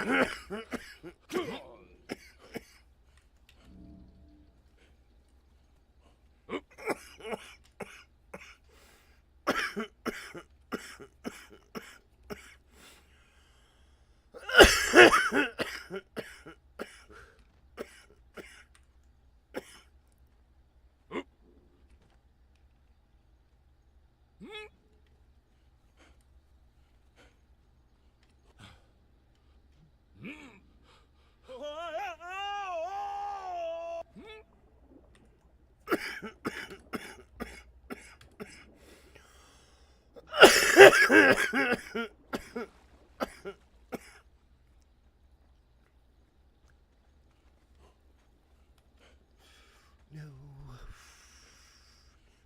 No.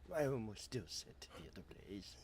My home was still set to the other place.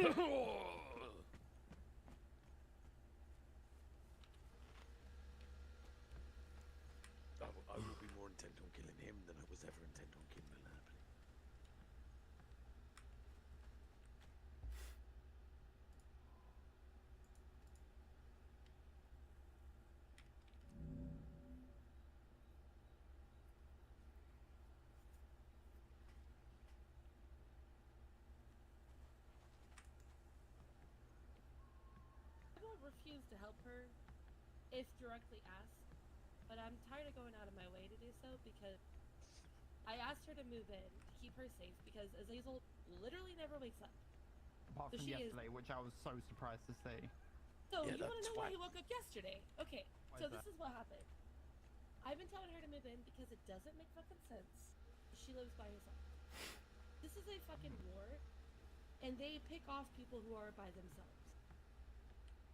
I will be more intent on killing him than I was ever intent on killing the lab. I won't refuse to help her if directly asked, but I'm tired of going out of my way to do so because I asked her to move in to keep her safe because Azazel literally never wakes up. Apart So from she yesterday, which I was so surprised to see. So Yeah, you want to know why twat. he woke up yesterday? Okay, Why so is this that? is what happened. I've been telling her to move in because it doesn't make fucking sense. She lives by herself. This is a fucking war, and they pick off people who are by themselves.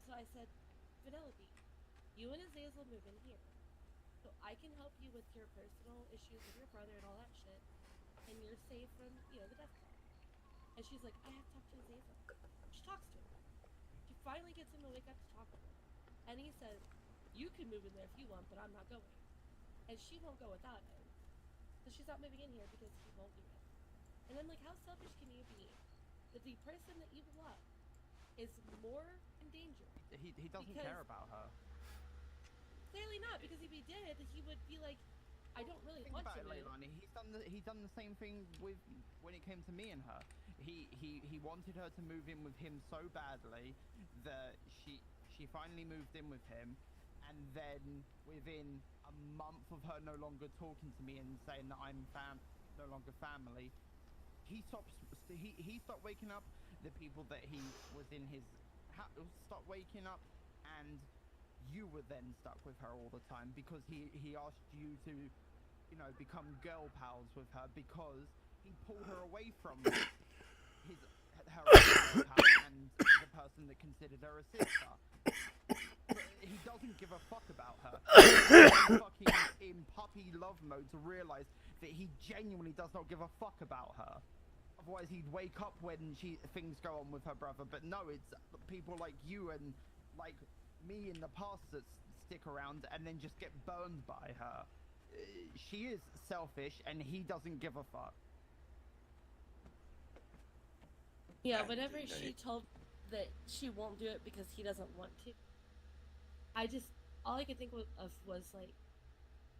So I said, Penelope, you and Azazel move in here. So I can help you with your personal issues with your brother and all that shit, and you're safe from, the death clock. And she's like, I have to talk to Azazel. She talks to him. She finally gets him to wake up to talk to her. And he says, you can move in there if you want, but I'm not going. And she won't go without him. So she's not moving in here because he won't do it. And I'm like, how selfish can you be? That the person that you love is more in danger. He doesn't care about her. Clearly not, because if he did, he would be like, I don't really Think want about to it, move. Leilani. He's done the same thing with when it came to me and her. He wanted her to move in with him so badly that she finally moved in with him, and then within a month of her no longer talking to me and saying that I'm no longer family, he stopped waking up. The people that he was in his house stopped waking up, and you were then stuck with her all the time because he asked you to, become girl pals with her because he pulled her away from her girl pal and the person that considered her a sister. But he doesn't give a fuck about her. He's fucking in puppy love mode to realize that he genuinely does not give a fuck about her. Otherwise, he'd wake up when things go on with her brother. But no, it's people like you and like me in the past that stick around and then just get burned by her. She is selfish, and he doesn't give a fuck. Yeah, whenever she told that she won't do it because he doesn't want to, all I could think of was like,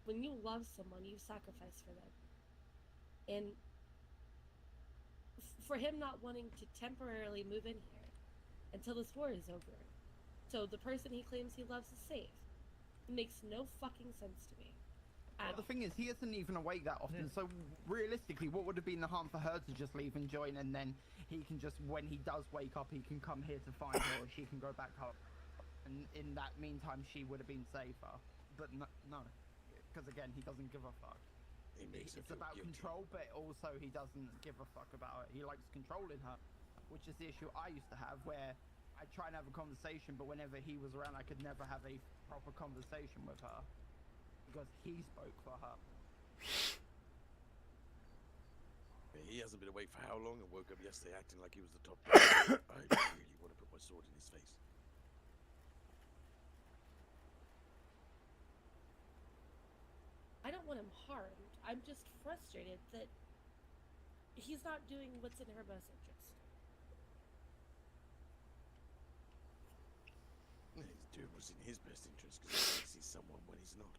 when you love someone, you sacrifice for them. And for him not wanting to temporarily move in here until this war is over, so the person he claims he loves is safe, it makes no fucking sense to me. Well, the thing is, he isn't even awake that often, so realistically, what would have been the harm for her to just leave and join, and then he can just, when he does wake up, he can come here to find her, or she can go back home. And in that meantime, she would have been safer. But no, because again, he doesn't give a fuck. It's about control, but also he doesn't give a fuck about it. He likes controlling her, which is the issue I used to have, where I try and have a conversation, but whenever he was around, I could never have a proper conversation with her. Because he spoke for her. He hasn't been awake for how long and woke up yesterday acting like he was the top guy. I really want to put my sword in his face. I don't want him harmed. I'm just frustrated that he's not doing what's in her best interest. He's doing what's in his best interest because he thinks he's someone when he's not.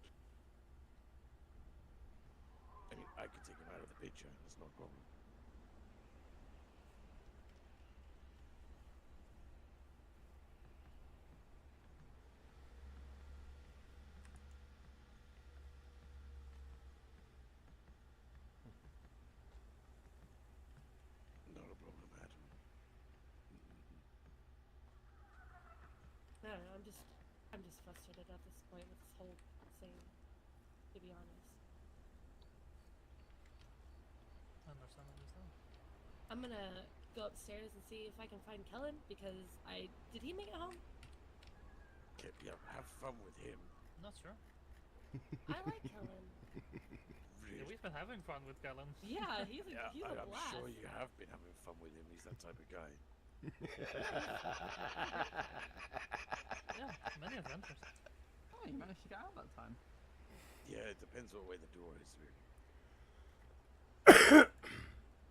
I mean, I could take him out of the picture. That's not a problem. Not a problem, Adam. I don't know. I'm just frustrated at this point with this whole thing, to be honest. Understandably so. I'm gonna go upstairs and see if I can find Kelinn because did he make it home? Okay, yeah, have fun with him. Not sure. I like Kelinn. Really? Yeah, we've been having fun with Kelinn. Yeah, he's a I'm blast. sure you have been having fun with him. He's that type of guy. Yeah, many adventures. Oh, you managed to get out that time. Yeah, it depends what way the door is, really.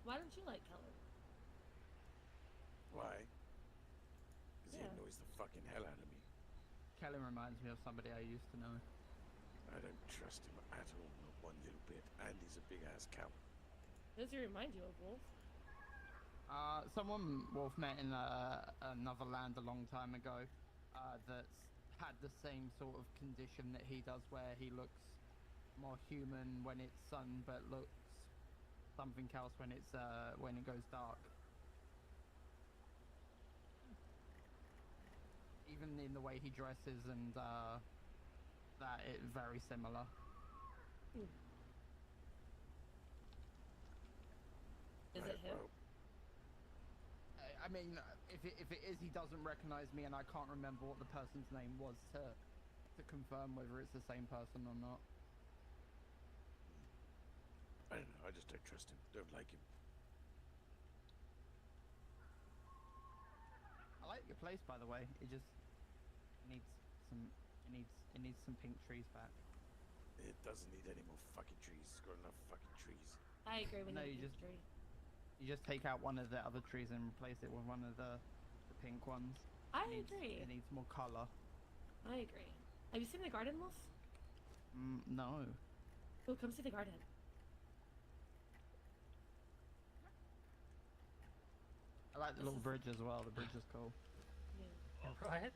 Why don't you like Kelinn? Why? Because he Yeah. annoys the fucking hell out of me. Kelly reminds me of somebody I used to know. I don't trust him at all, not one little bit. And he's a big ass coward. Does he remind you of Wolf? Someone Wolf met in another land a long time ago that's had the same sort of condition that he does, where he looks more human when it's sun, but looks something else when it goes dark. Even in the way he dresses and that, it's very similar. Is Right, it him? well, I mean, if it is, he doesn't recognize me, and I can't remember what the person's name was to confirm whether it's the same person or not. I don't know. I just don't trust him. Don't like him. I like your place, by the way. It just needs some. It needs some pink trees back. It doesn't need any more fucking trees. It's got enough fucking trees. I agree with No, you. you just take out one of the other trees and replace it with one of the pink ones. I It agree. needs more color. I agree. Have you seen the garden, Wolf? No. Oh, come see the garden. I like the This little is- bridge as well. The bridge is cool. Yeah. Right?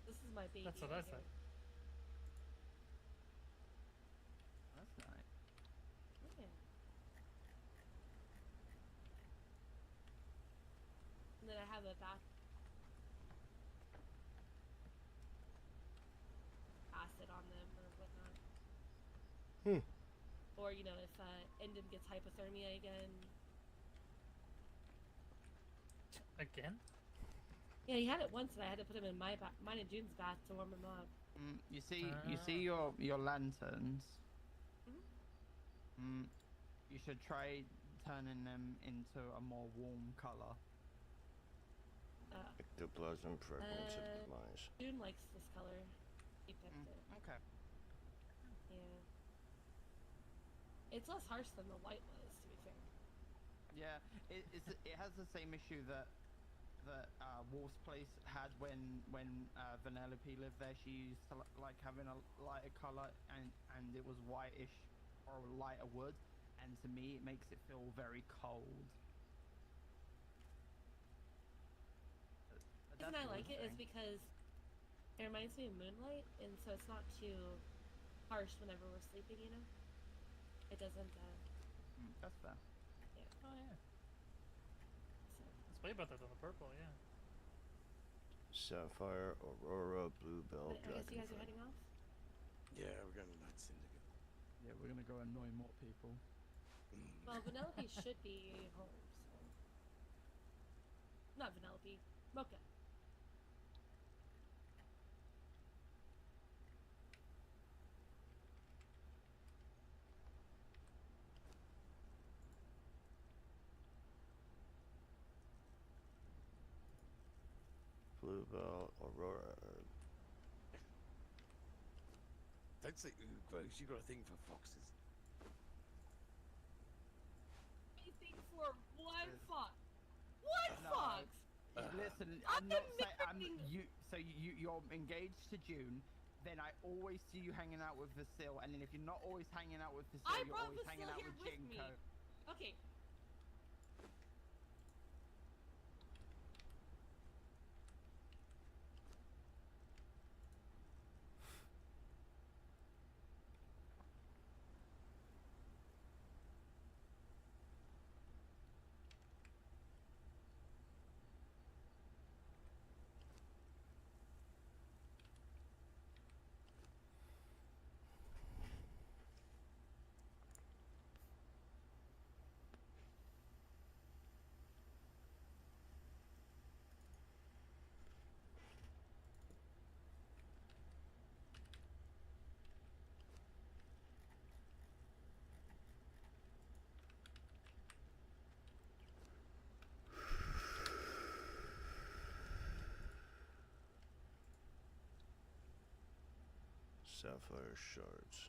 This is my baby. That's what I right said. here. That's nice. Yeah. And then I have a bath acid on them or whatnot. Or, you know, if Endem gets hypothermia again. Again? Yeah, he had it once and I had to put him in mine and June's bath to warm him up. You see your lanterns. Mhm. You should try turning them into a more warm color. Ectoplasm fragments of Uh, demise. June likes this color. He picked it. Okay. Yeah. It's less harsh than the white was, to be fair. Yeah, it has the same issue that Wolf's place had when Vanellope lived there. She used to like having a lighter color and it was whitish or lighter wood, and to me it makes it feel very cold. The reason I like it is because it reminds me of moonlight, and so it's not too harsh whenever we're sleeping, you know? It doesn't, That's fair. Oh yeah. so. It's way better than the purple, yeah. Sapphire, Aurora, Bluebell, But I guess you guys are Dragonfly. heading off? Yeah, we're going to Night Syndicate. Yeah, we're gonna go annoy more people. Well, Vanellope should be home, so. Not Vanellope. Mocha. Bluebell, Aurora. Don't say ooh, gross. You got a thing for foxes. Anything for one fox. One No. fox! Listen, I'm I'm not saying admitting- you. So you're engaged to June. Then I always see you hanging out with Vasile, and then if you're not always hanging out with Vasile, I you're brought always hanging Vasile out here with with me. Jinko. Okay. Sapphire shards.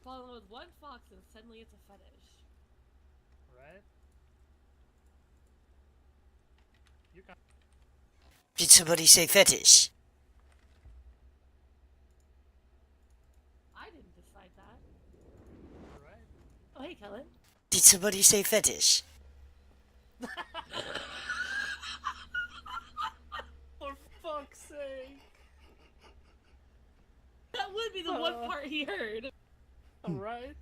Falling with one fox and suddenly it's a fetish. Right? You can. Did somebody say fetish? I didn't decide that. Right? Oh, hey, Kelinn. Did somebody say fetish? For fuck's sake! That would be the one part he heard. Alright.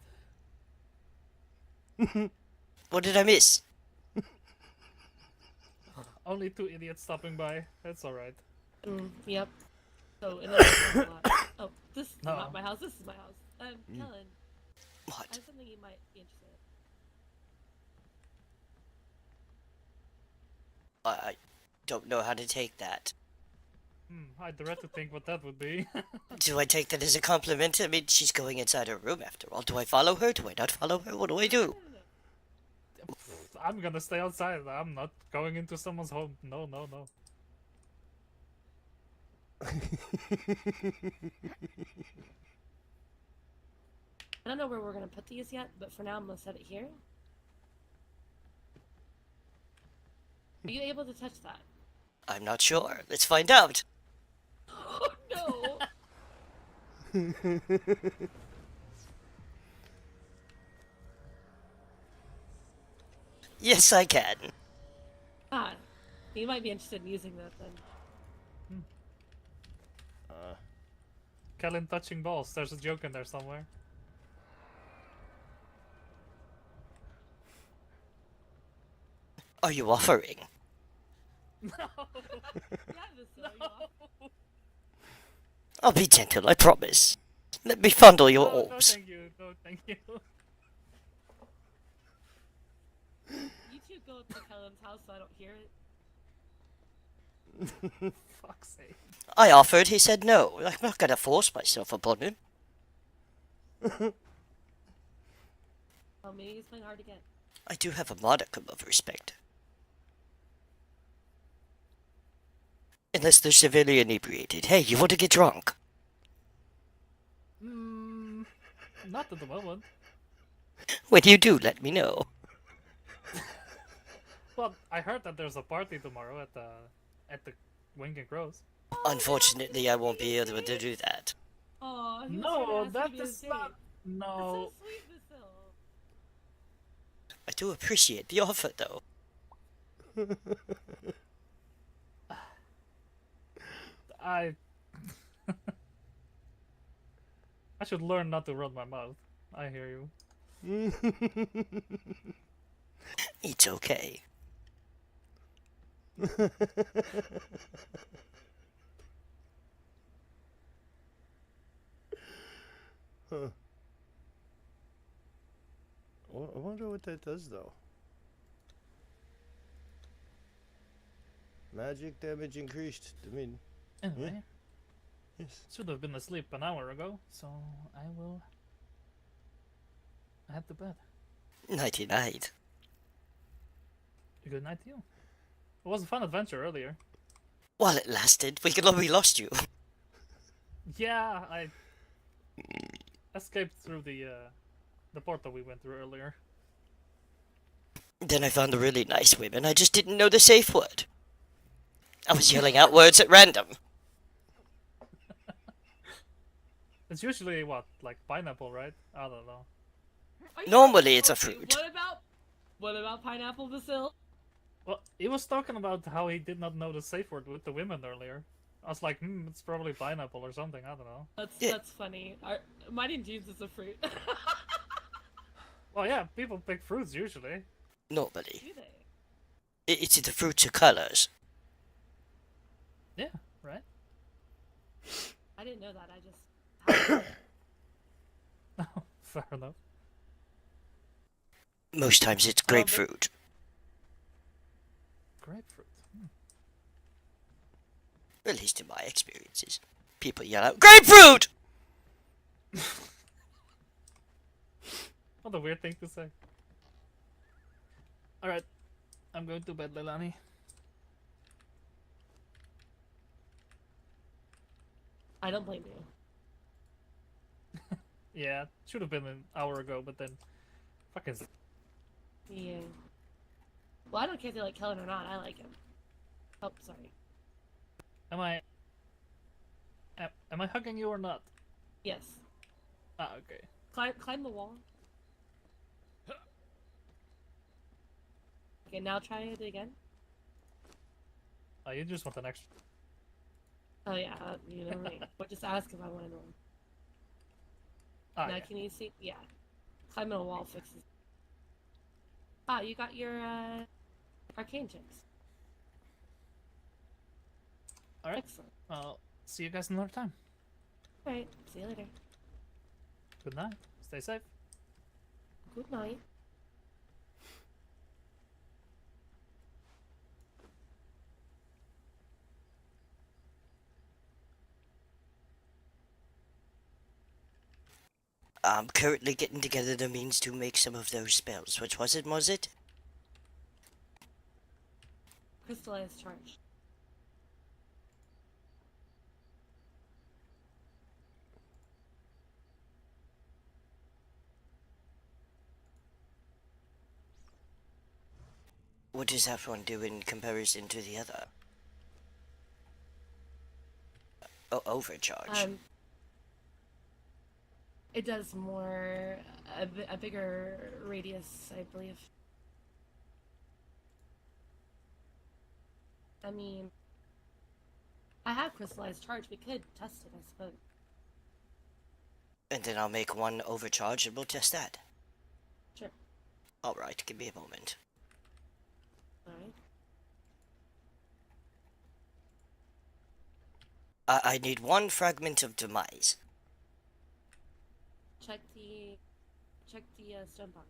What did I miss? Only 2 idiots stopping by. That's alright. Yep. So, in a lot. Oh, this is No. not my house. This is my house. Kelinn, I What? have something you might be interested in. I don't know how to take that. I dread to think what that would be. Do I take that as a compliment? I mean, she's going inside her room after all. Do I follow her? Do I not follow her? What do I do? No. I'm gonna stay outside. I'm not going into someone's home. No, no, no. I don't know where we're gonna put these yet, but for now I'm gonna set it here. Are you able to touch that? I'm not sure. Let's find out. Oh no! Yes, I can. Ah, you might be interested in using that then. Kelinn touching balls. There's a joke in there somewhere. Are you offering? No! Yeah, this you are. I'll be gentle, I promise. Let me fondle your No, no, orbs. thank you. No, thank you. You two go to Kellen's house so I don't hear it. Fuck's sake. I offered, he said no. I'm not gonna force myself upon him. Oh, maybe he's playing hard to get. I do have a modicum of respect. Unless they're severely inebriated. Hey, you want to get drunk? Not at the moment. When you do, let me know. Well, I heard that there's a party tomorrow at the Wing and Crows. Unfortunately, I won't be able to do that. Aw, he was No, trying to that ask you to is date. not. That's No. so sweet, Basil. I do appreciate the offer, though. I should learn not to run my mouth. I hear you. It's okay. Huh. I wonder what that does, though. Magic damage increased. I mean, Anyway, yes. should have been asleep an hour ago, so I will head to bed. Nighty-night. Good night to you. It was a fun adventure earlier. While it lasted, we lost you. Yeah, I escaped through the portal we went through earlier. Then I found the really nice women. I just didn't know the safe word. I was yelling out words at random. It's usually what, like pineapple, right? I don't know. Are you- Normally it's a Okay, fruit. What about pineapple, Basil? Well, he was talking about how he did not know the safe word with the women earlier. I was like, it's probably pineapple or something. I don't know. Yeah. That's funny. Mine and Jeeves is a fruit. Well, yeah, people pick fruits usually. Normally. Do they? It's the fruits of colors. Yeah, right. I didn't know that. I just. Fair enough. Most times it's I don't grapefruit. Grapefruit. At least in my experiences. People yell out, GRAPEFRUIT! What a weird thing to say. Alright. I'm going to bed, Leilani. I don't blame you. Yeah, should have been an hour ago, but then... Fucking... Yeah. Well, I don't care if you like Kelinn or not. I like him. Oh, sorry. Am I... Am I hugging you or not? Yes. Ah, okay. Climb the wall. Okay, now try it again. Oh, you just want an extra... Oh yeah, you know me. But just ask if I want to know. Ah, Now yeah. can you see? Yeah. Climbing a wall fixes. Ah, you got your arcane checks. Alright. Excellent. I'll see you guys another time. Alright, see you later. Good night. Stay safe. Good night. I'm currently getting together the means to make some of those spells. Which was it? Crystallized charge. What does that one do in comparison to the other? Oh, overcharge. It does more, a bigger radius, I believe. I mean, I have crystallized charge. We could test it, I suppose. And then I'll make one overcharge and we'll test that. Sure. Alright, give me a moment. Alright. I need one fragment of demise. Check the stone box.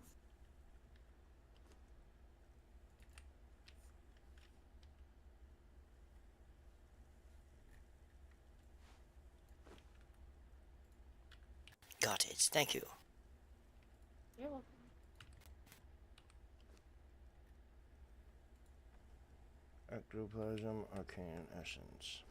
Got it, thank you. You're welcome. Ectoplasm, arcane essence.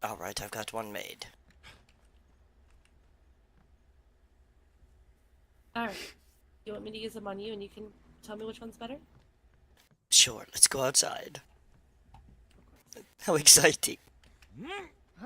Alright, I've got one made. Alright. You want me to use them on you and you can tell me which one's better? Sure, let's go outside. How exciting. Alright.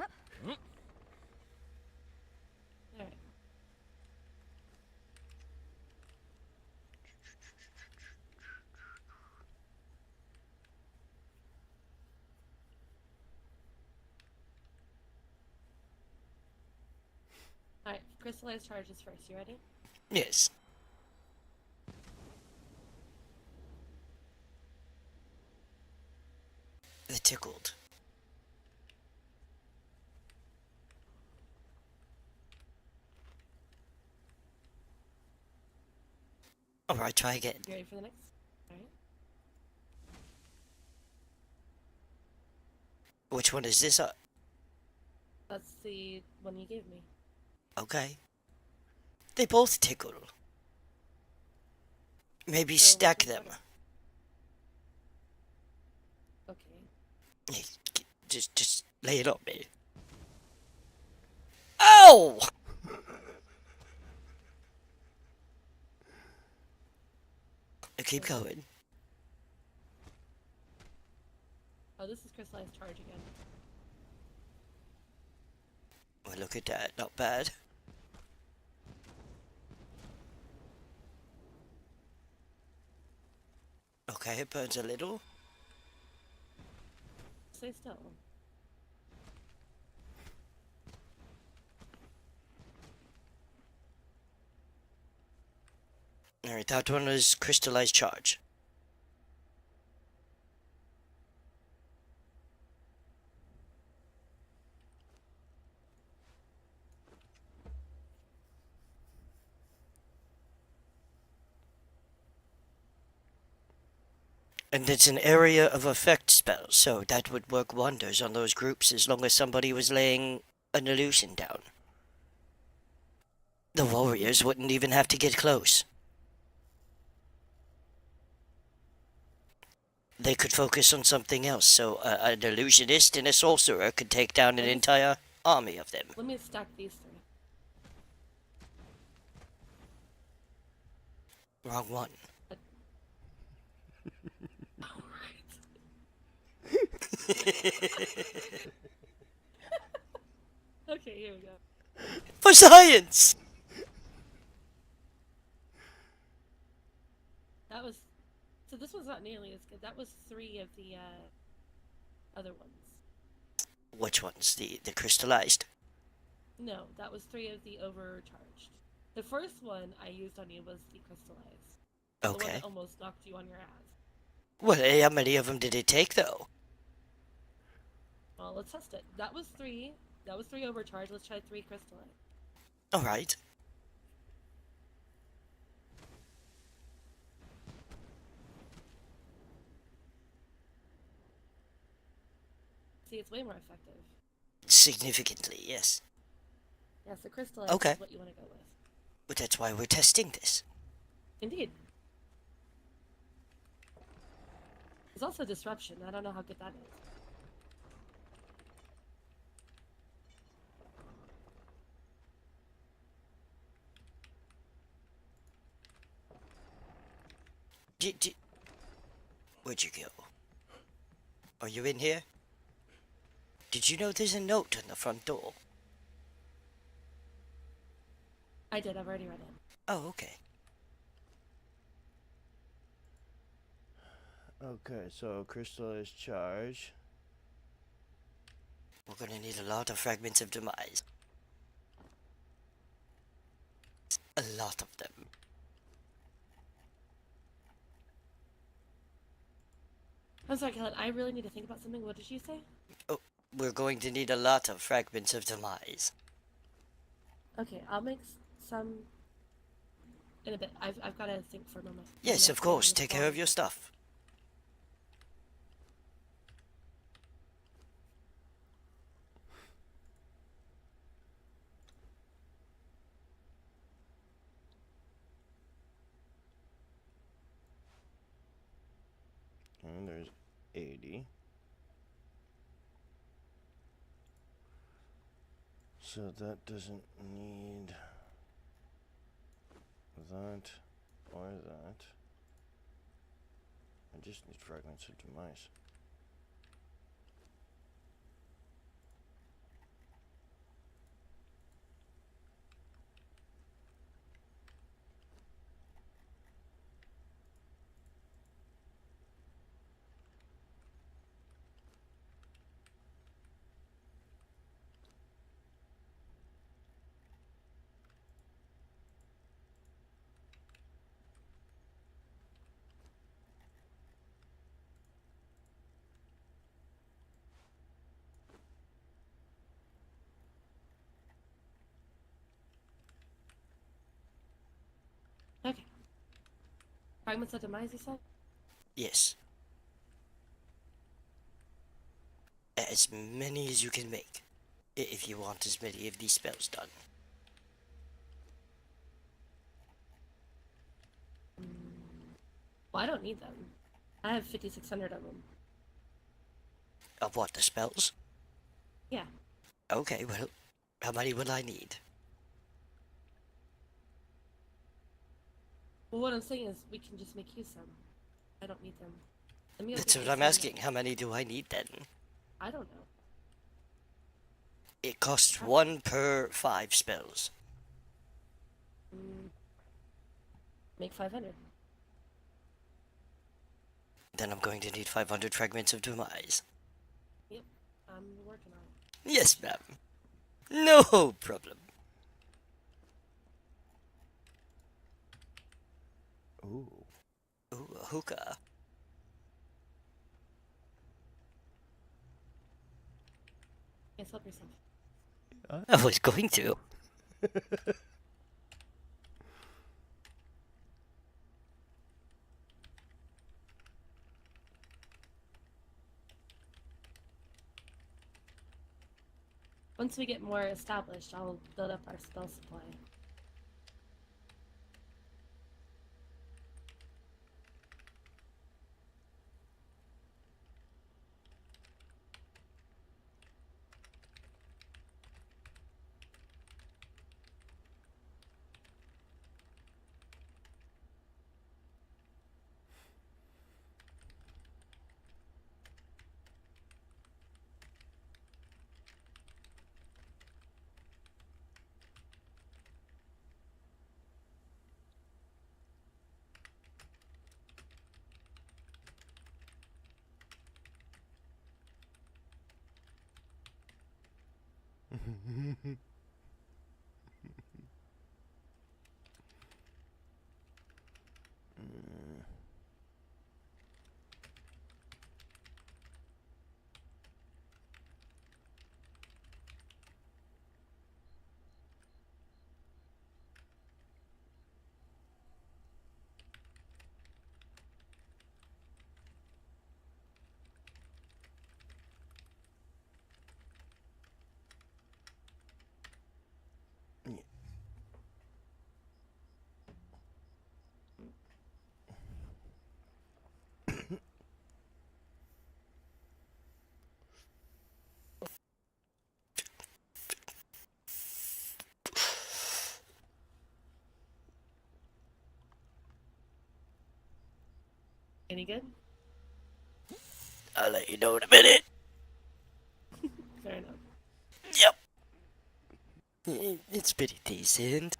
Alright, crystallized charges first. You ready? Yes. The tickled. Alright, try again. You ready for the next? Alright. Which one is this? That's the one you gave me. Okay. They both tickle. Maybe So which stack one's them. better? Okay. Hey, just lay it on me. Ow! Keep going. Oh, this is crystallized charge again. Well, look at that. Not bad. Okay, it burns a little. Stay still. Alright, that one was crystallized charge. And it's an area of effect spell, so that would work wonders on those groups as long as somebody was laying an illusion down. The warriors wouldn't even have to get close. They could focus on something else, so an illusionist and a sorcerer could take down an entire army of them. Let me stack these three. Wrong one. Okay, here we go. For science! That was... So this one's not nearly as good. That was 3 of the, other ones. Which ones? The crystallized? No, that was 3 of the overcharged. The first one I used on you was the crystallized. The one Okay. that almost knocked you on your ass. Well, how many of them did it take, though? Well, let's test it. That was 3. That was 3 overcharged. Let's try 3 crystallized. Alright. See, it's way more effective. Significantly, yes. Yes, the crystallized Okay. is what you want to go with. But that's why we're testing this. Indeed. There's also disruption. I don't know how good that is. Where'd you go? Are you in here? Did you know there's a note on the front door? I did. I've already read it. Oh, okay. Okay, so crystallized charge. We're gonna need a lot of fragments of demise. A lot of them. I'm sorry, Kelinn. I really need to think about something. What did you say? Oh, we're going to need a lot of fragments of demise. Okay, I'll make some in a bit. I've got to think for a moment. Yes, of course. Take care of your stuff. And there's 80. So that doesn't need that or that. I just need fragments of demise. Okay. Fragments of demise, you said? Yes. As many as you can make. If you want as many of these spells done. Well, I don't need them. I have 5,600 of them. Of what, the spells? Yeah. Okay, well, how many will I need? Well, what I'm saying is we can just make you some. I don't need them. Let me go That's get what you I'm some, asking. How many do I need then? I don't know. It costs How- 1 per 5 spells. Make 500. Then I'm going to need 500 fragments of demise. Yep. I'm working on it. Yes, ma'am. No problem. Ooh. Ooh, a hookah. Yes, help yourself. I was going to. Once we get more established, I'll build up our spell supply. Any good? I'll let you know in a minute. Fair enough. Yep. It's pretty decent.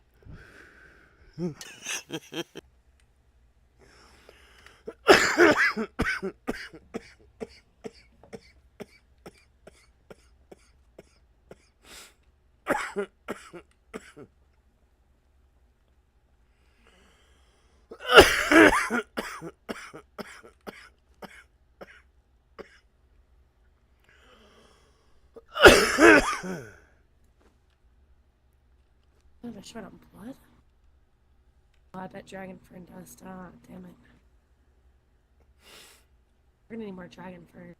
Oh, am I short on blood? Oh, I bet dragon fern dust. Ah, damn it. We're gonna need more dragon fern.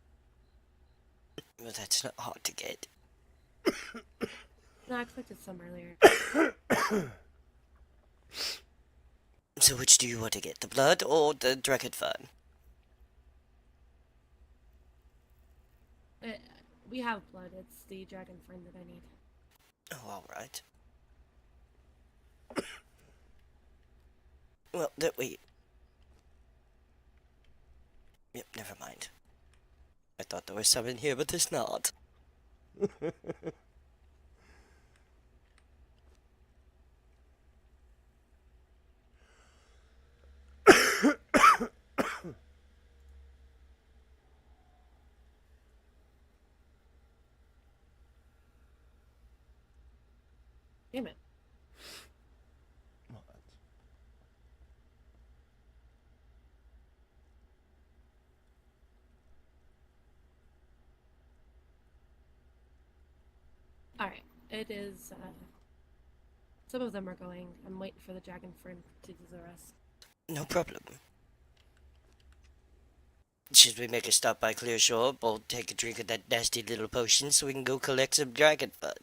But that's not hard to get. No, I collected some earlier. So which do you want to get, the blood or the dragon fern? We have blood. It's the dragon fern that I need. Oh, alright. Well, that we... Yep, never mind. I thought there was some in here, but there's not. Damn it. What? Alright. It is, some of them are going. I'm waiting for the dragon fern to do the rest. No problem. Should we make a stop by Clear Shore, or take a drink of that nasty little potion so we can go collect some dragon fun?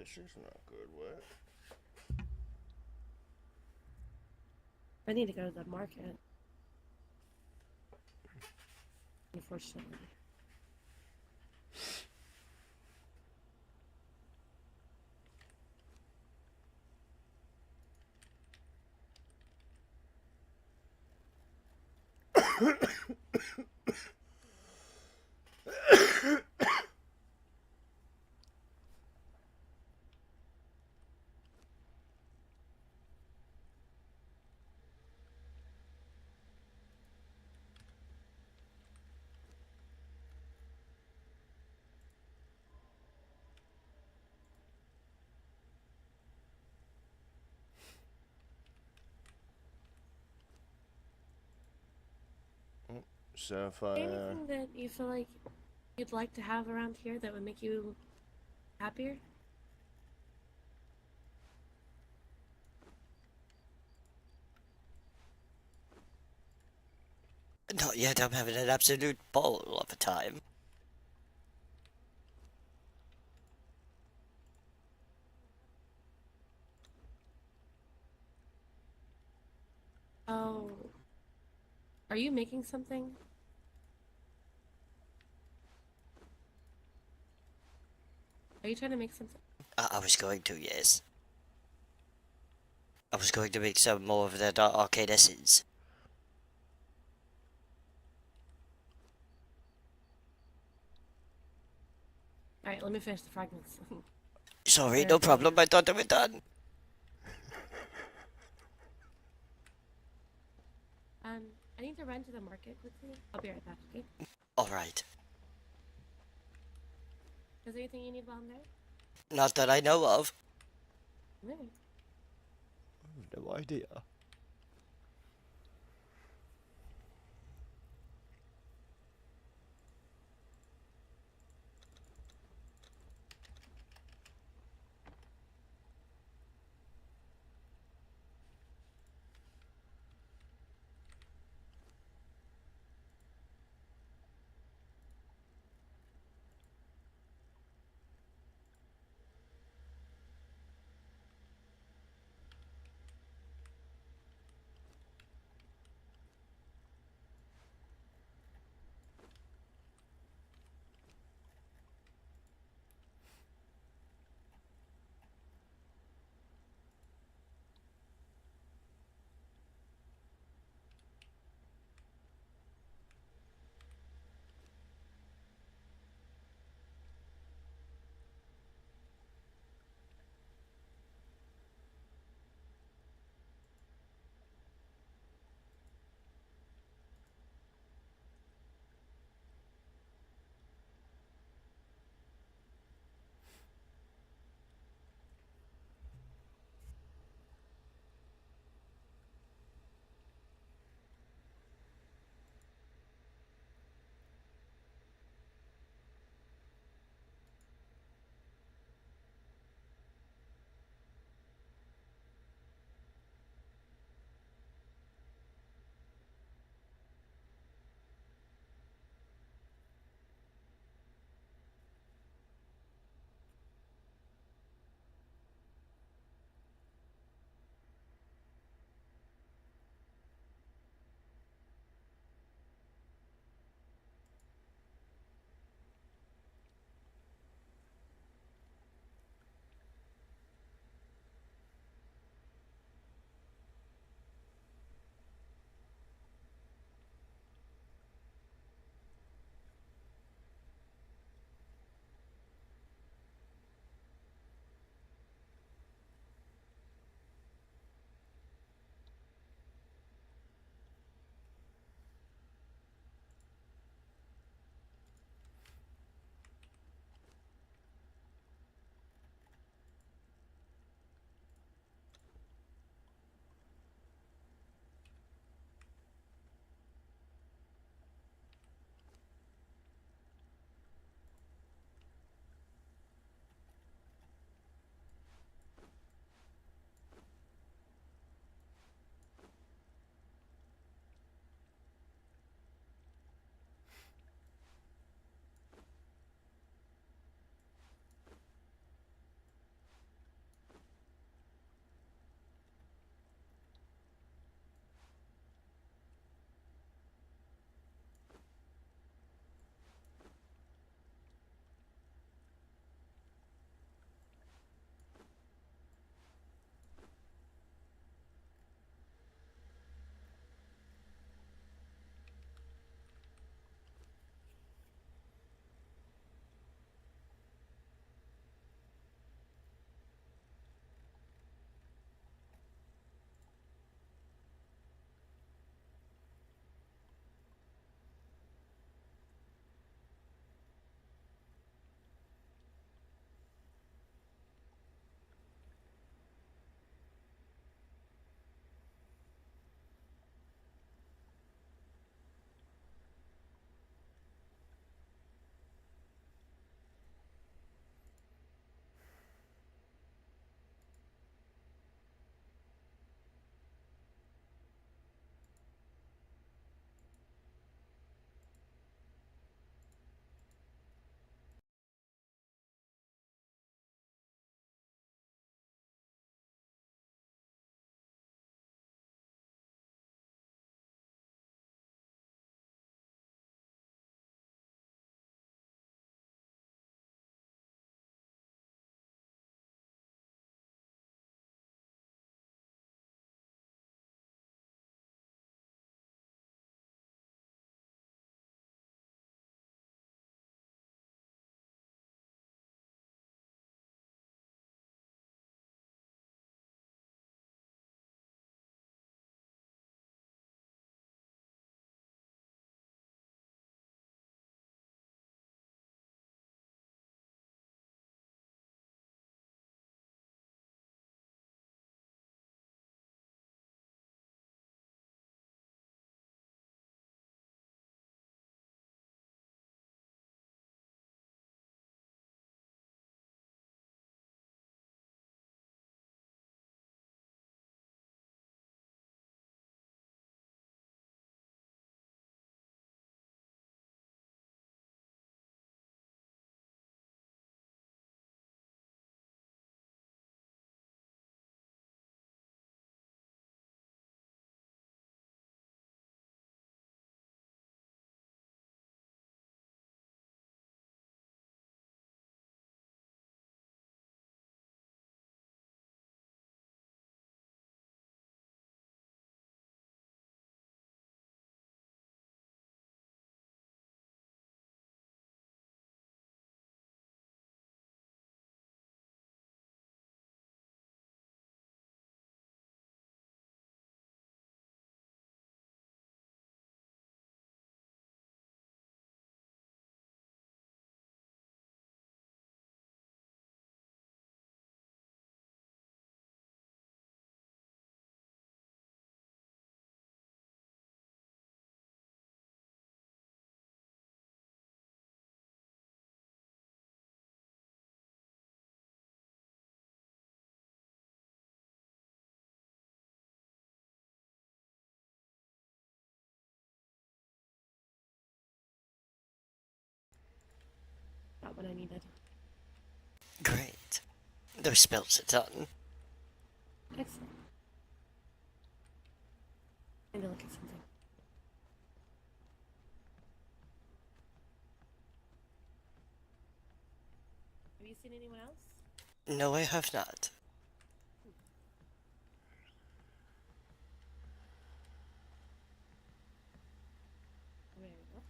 This is not good. What? I need to go to the market. Unfortunately. Sapphire. Anything that you feel like you'd like to have around here that would make you happier? Not yet, I'm having an absolute ball of a time. Oh. Are you making something? Are you trying to make something? I was going to, yes. I was going to make some more of that arcade essence. Alright, let me finish the fragments. Sorry, no problem, I thought they were done. I need to run to the market quickly. I'll be right back, okay? Alright. Is there anything you need while I'm there? Not that I know of. No. No idea. what I needed. Great. Those spells are done. Excellent. I need to look at something. Have you seen anyone else? No, I have not. There we go.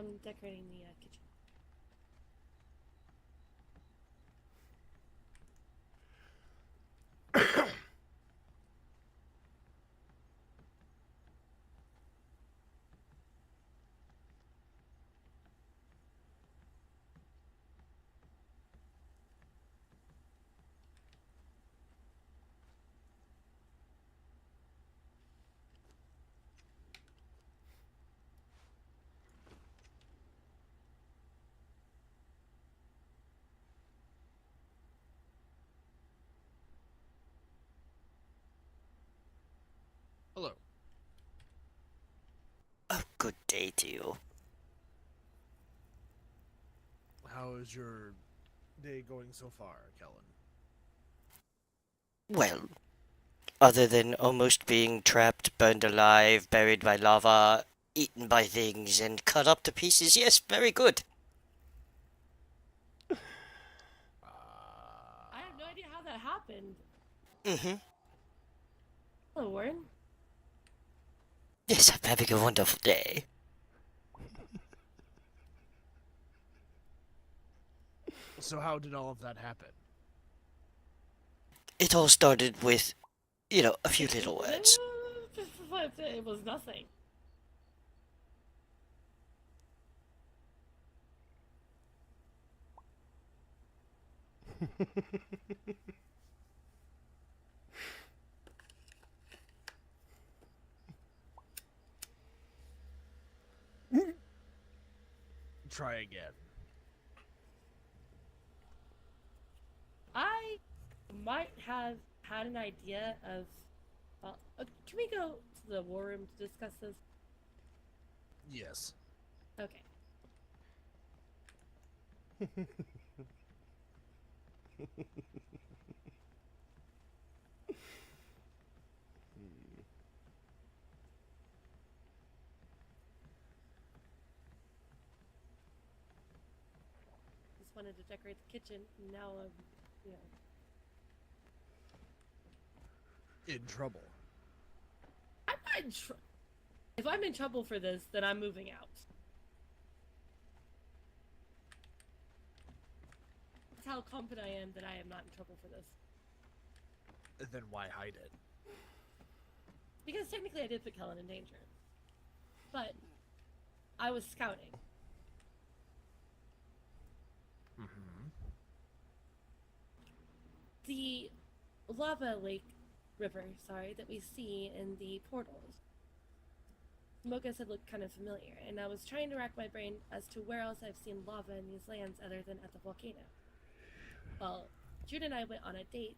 I'm decorating the kitchen. Hello. Oh, good day to you. How is your day going so far, Kelinn? Well, other than almost being trapped, burned alive, buried by lava, eaten by things, and cut up to pieces, yes, very good. I have no idea how that happened. Mm-hmm. Hello, Warren. Yes, I'm having a wonderful day. So how did all of that happen? It all started with, a few little words. It was nothing. Try again. I might have had an idea of. Can we go to the war room to discuss this? Yes. Okay. Just wanted to decorate the kitchen, and now I'm, In trouble. I'm not in trouble. If I'm in trouble for this, then I'm moving out. That's how confident I am that I am not in trouble for this. Then why hide it? Because technically I did put Kelinn in danger. But I was scouting. Mm-hmm. The lava lake river, that we see in the portals. Mocha said looked kind of familiar, and I was trying to rack my brain as to where else I've seen lava in these lands other than at the volcano. Well, Jude and I went on a date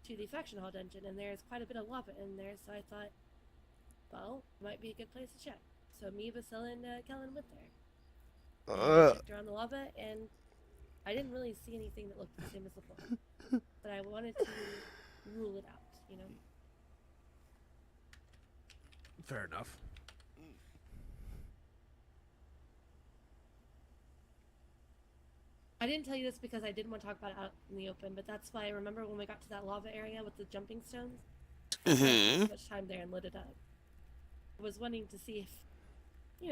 to the faction hall dungeon, and there's quite a bit of lava in there, so I thought, well, might be a good place to check. So me, Vasil, and Kelinn went there. And I checked around the lava, and I didn't really see anything that looked the same as before. But I wanted to rule it out, Fair enough. I didn't tell you this because I didn't want to talk about it out in the open, but that's why I remember when we got to that lava area with the jumping stones. I spent so much time there and lit it up. I was wanting to see if,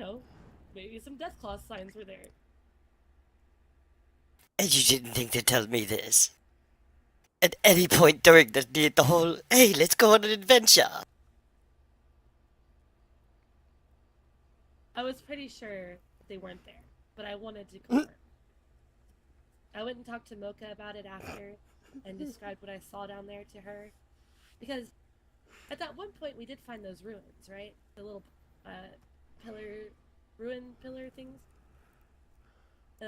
maybe some Deathclaw signs were there. And you didn't think to tell me this? At any point during the whole, hey, let's go on an adventure. I was pretty sure they weren't there, but I wanted to confirm. I went and talked to Mocha about it after and described what I saw down there to her. Because at that one point we did find those ruins, right? The little pillar ruin pillar things.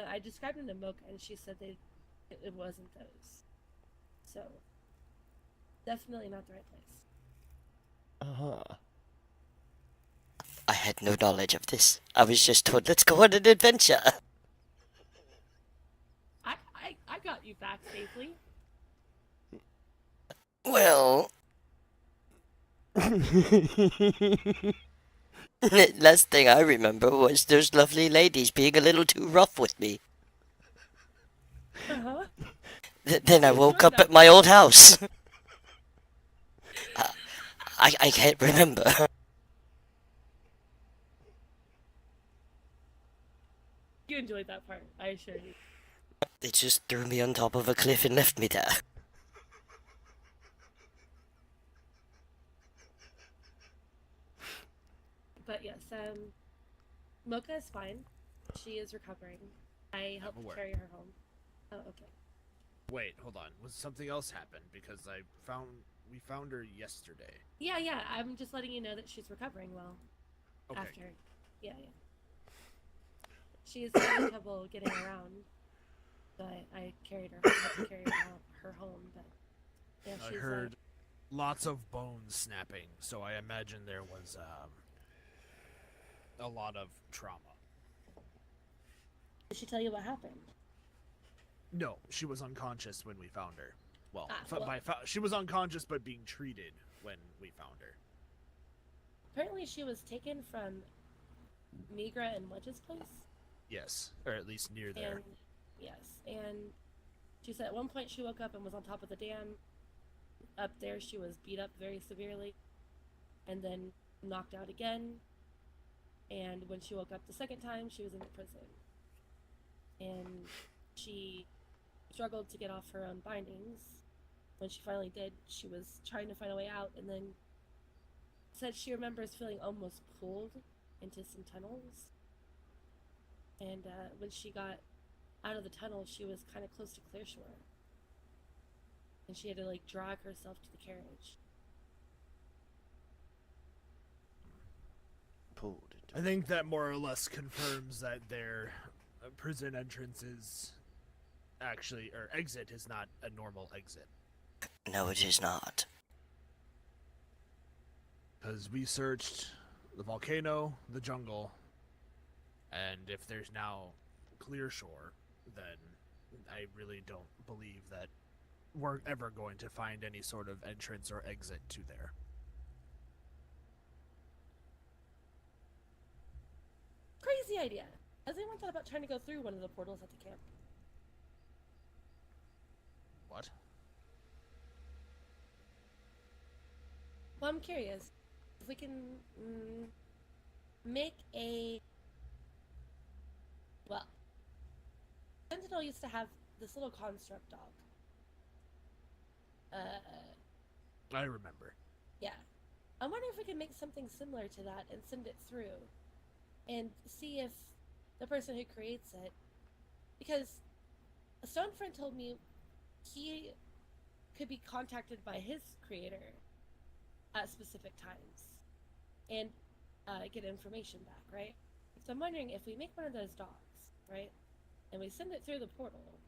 I described them to Mocha, and she said it wasn't those. So, definitely not the right place. Uh-huh. I had no knowledge of this. I was just told, let's go on an adventure. I got you back safely. Well, last thing I remember was those lovely ladies being a little too rough with me. Uh-huh. Then I woke up at my old house. I can't remember. You enjoyed that part, I assure you. They just threw me on top of a cliff and left me there. But yes, Mocha is fine. She is recovering. I helped aware. carry her home. Oh, okay. Wait, hold on. Was something else happened? Because we found her yesterday. Yeah, I'm just letting you know that she's recovering well. Okay. After. Yeah. She's having trouble getting around. But I carried her home. But yeah, I she's heard lots of bones snapping, so I imagine there was a lot of trauma. Did she tell you what happened? No, she was unconscious when we found her. Well, well. she was unconscious but being treated when we found her. Apparently she was taken from Migra and Wedge's place. Yes, or at least near there. And yes, and she said at one point she woke up and was on top of the dam. Up there she was beat up very severely and then knocked out again. And when she woke up the second time, she was in the prison. And she struggled to get off her own bindings. When she finally did, she was trying to find a way out, and then said she remembers feeling almost pulled into some tunnels. And when she got out of the tunnel, she was kind of close to Clearshore. And she had to, like, drag herself to the carriage. Pulled it. I think that more or less confirms that their prison entrance is actually, or exit is not a normal exit. No, it is not. Because we searched the volcano, the jungle, and if there's now Clearshore, then I really don't believe that we're ever going to find any sort of entrance or exit to there. Crazy idea! Has anyone thought about trying to go through one of the portals at the camp? What? Well, I'm curious. If we can make a... Well, Sentinel used to have this little construct dog. I remember. Yeah. I wonder if we can make something similar to that and send it through. And see if the person who creates it... Because a stone friend told me he could be contacted by his creator at specific times and get information back, right? So I'm wondering if we make one of those dogs, right? And we send it through the portal,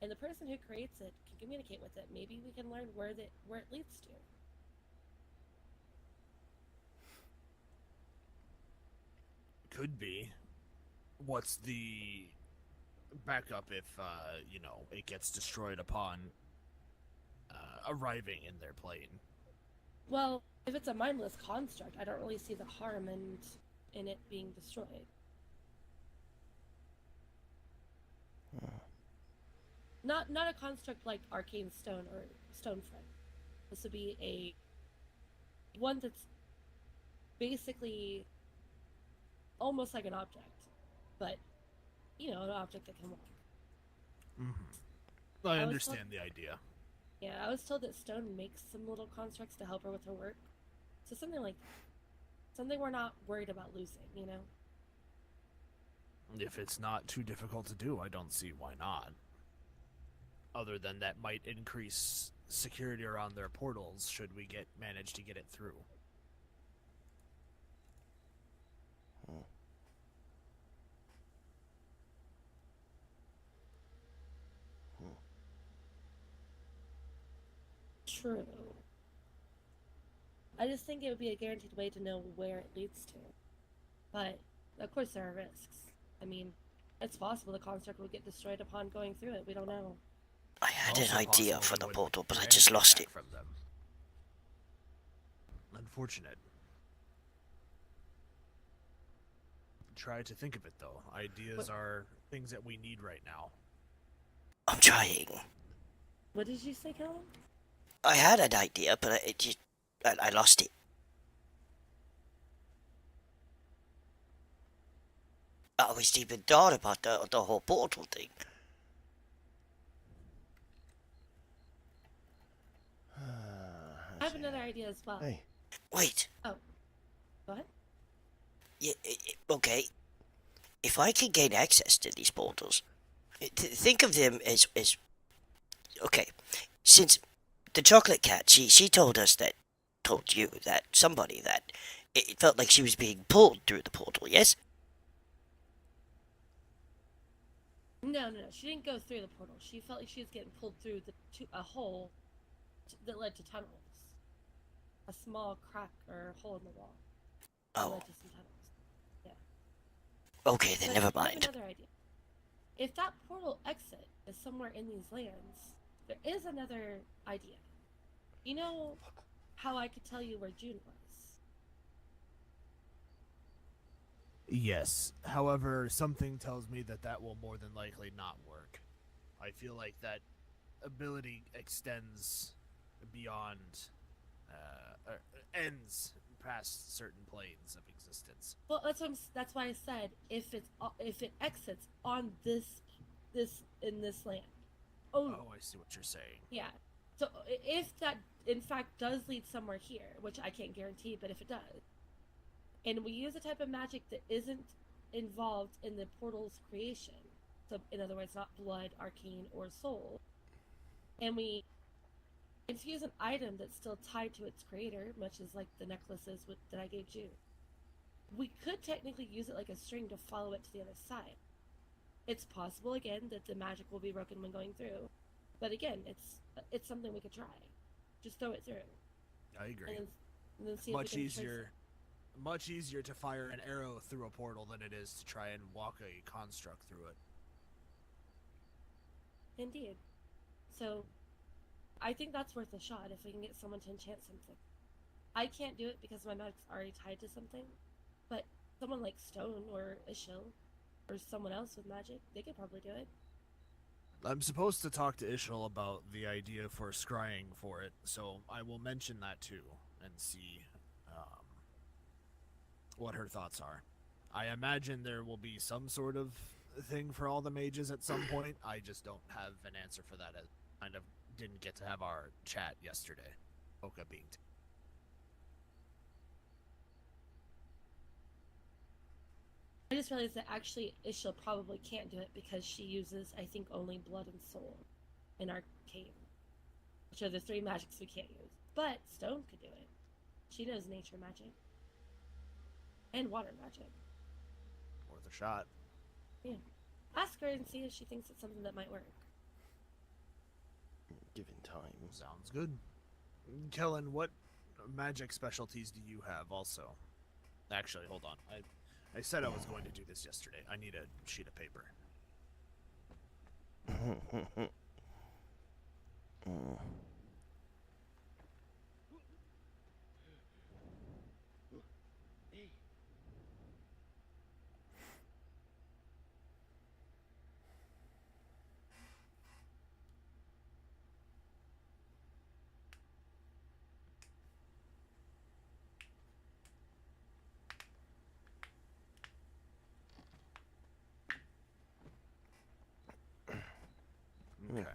and the person who creates it can communicate with it. Maybe we can learn where it leads to. Could be. What's the backup if, it gets destroyed upon arriving in their plane? Well, if it's a mindless construct, I don't really see the harm in it being destroyed. Not a construct like Arcane Stone or Stonefront. This would be one that's basically almost like an object, but an object that can walk. Mm-hmm. I understand the idea. Yeah, I was told that Stone makes some little constructs to help her with her work. So something like that. Something we're not worried about losing, If it's not too difficult to do, I don't see why not. Other than that might increase security around their portals should we manage to get it through. true. I just think it would be a guaranteed way to know where it leads to. But, of course, there are risks. I mean, it's possible the construct will get destroyed upon going through it. We don't know. I had an Also idea possible for we the wouldn't portal, but hear I just anything lost back it. from them. Unfortunate. Try to think of it though. Ideas are things that we need right now. I'm trying. What did you say, Kelinn? I had an idea, but I lost it. I always even thought about the whole portal thing. I have another idea as well. Hey, Wait. Oh. Go ahead. Yeah, okay. If I can gain access to these portals, think of them as okay. Since the chocolate cat, she told us that, told you that somebody that it felt like she was being pulled through the portal. Yes. No. She didn't go through the portal. She felt like she was getting pulled through a hole that led to tunnels. A small crack or hole in the wall. That Oh. led to some tunnels. Okay, then But never I have mind. another idea. If that portal exit is somewhere in these lands, there is another idea. You know how I could tell you where June was? Yes. However, something tells me that that will more than likely not work. I feel like that ability extends beyond, or ends past certain planes of existence. Well, that's why I said if it exits on this in this land. Oh, I see what you're saying. Yeah. So if that in fact does lead somewhere here, which I can't guarantee, but if it does, and we use a type of magic that isn't involved in the portal's creation, so in other words, not blood, arcane, or soul, and we infuse an item that's still tied to its creator, much as like the necklaces that I gave you, we could technically use it like a string to follow it to the other side. It's possible again that the magic will be broken when going through, but again, it's something we could try. Just throw it through. I agree. And then see if we Much can trace much easier to fire an arrow through a portal than it is to try and walk a construct through it. it. Indeed. So, I think that's worth a shot if we can get someone to enchant something. I can't do it because my magic's already tied to something, but someone like Stone or Ishil or someone else with magic, they could probably do it. I'm supposed to talk to Ishil about the idea for scrying for it, so I will mention that too and see what her thoughts are. I imagine there will be some sort of thing for all the mages at some point. I just don't have an answer for that. I kind of didn't get to have our chat yesterday. Oka being I just realized that actually Ishil probably can't do it because she uses, I think, only Blood and Soul and Arcane, which are the three magics we can't use. But Stone could do it. She knows nature magic. And water magic. worth a shot. Yeah. Ask her and see if she thinks it's something that might work. given time. Sounds good. Kelinn, what magic specialties do you have also? Actually, hold on. I said I was going to do this yesterday. I need a sheet of paper. Okay.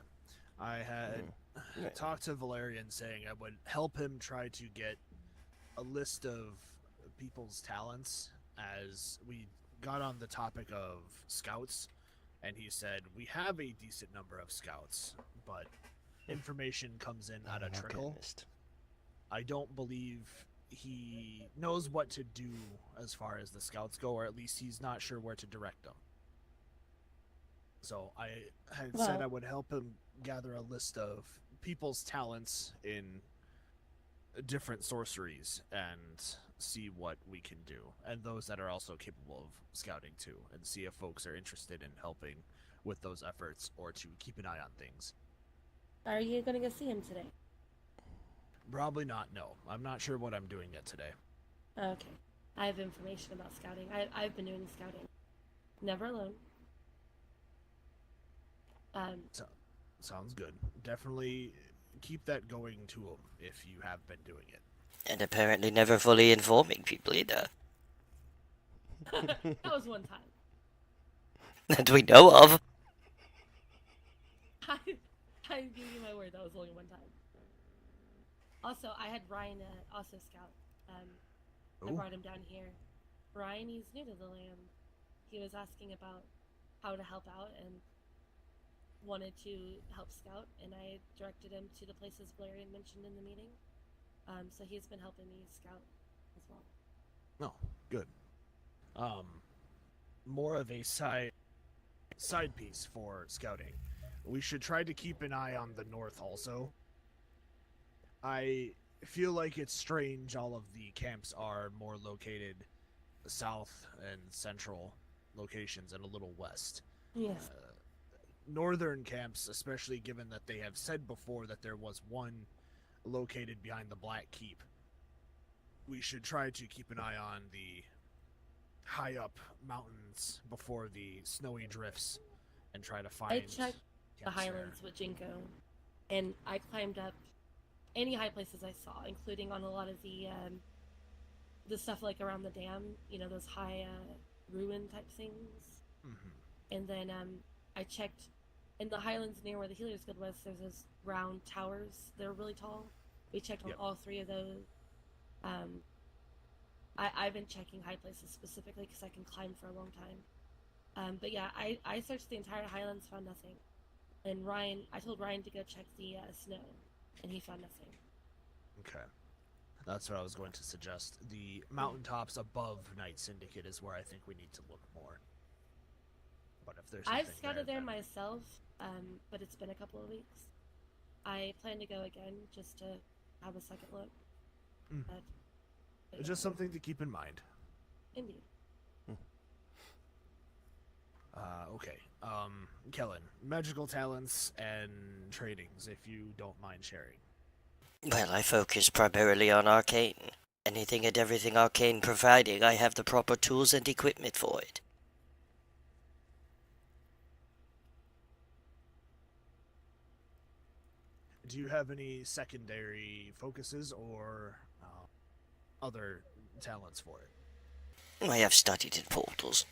I had talked to Valerian saying I would help him try to get a list of people's talents as we got on the topic of scouts, and he said we have a decent number of scouts, but information comes in at a trickle. I don't believe he knows what to do as far as the scouts go, or at least he's not sure where to direct them. So I had said I would help him gather a list of people's talents in different sorceries and see what we can do, and those that are also capable of scouting too, and see if folks are interested in helping with those efforts or to keep an eye on things. Are you gonna go see him today? Probably not, no. I'm not sure what I'm doing yet today. Okay. I have information about scouting. I've been doing scouting. Never alone. Sounds good. Definitely keep that going to them if you have been doing it. And apparently never fully informing people either. That was one time. That we know of. I give you my word, that was only one time. Also, I had Ryan also scout. I brought him down here. Ryan, he's new to the land. He was asking about how to help out and wanted to help scout, and I directed him to the places Valerian mentioned in the meeting. So he's been helping me scout as well. Oh, good. More of a side piece for scouting. We should try to keep an eye on the north also. I feel like it's strange all of the camps are more located south and central locations and a little west. Yes. Northern camps, especially given that they have said before that there was one located behind the Black Keep. We should try to keep an eye on the high up mountains before the snowy drifts and try to find I checked the camps highlands with Jinko, and I climbed up any high places I saw, including on a lot of the stuff like around the dam, you know, those high ruin type things. Mm-hmm. And then I checked in the highlands near where the Healer's Guild was. There's those round towers. They're really tall. We checked on all three of those. I've been checking high places specifically because I can climb for a long time. But yeah, I searched the entire highlands, found nothing. And I told Ryan to go check the snow, and he found nothing. Okay. That's what I was going to suggest. The mountaintops above Night Syndicate is where I think we need to look more. But if there's I've something scouted there then- myself, but it's been a couple of weeks. I plan to go again just to have a second look. Mm. But Just something to keep in mind. indeed. Okay. Kelinn, magical talents and tradings, if you don't mind sharing. Well, I focus primarily on arcane. Anything and everything arcane providing, I have the proper tools and equipment for it. Do you have any secondary focuses or other talents for it? I have studied in portals.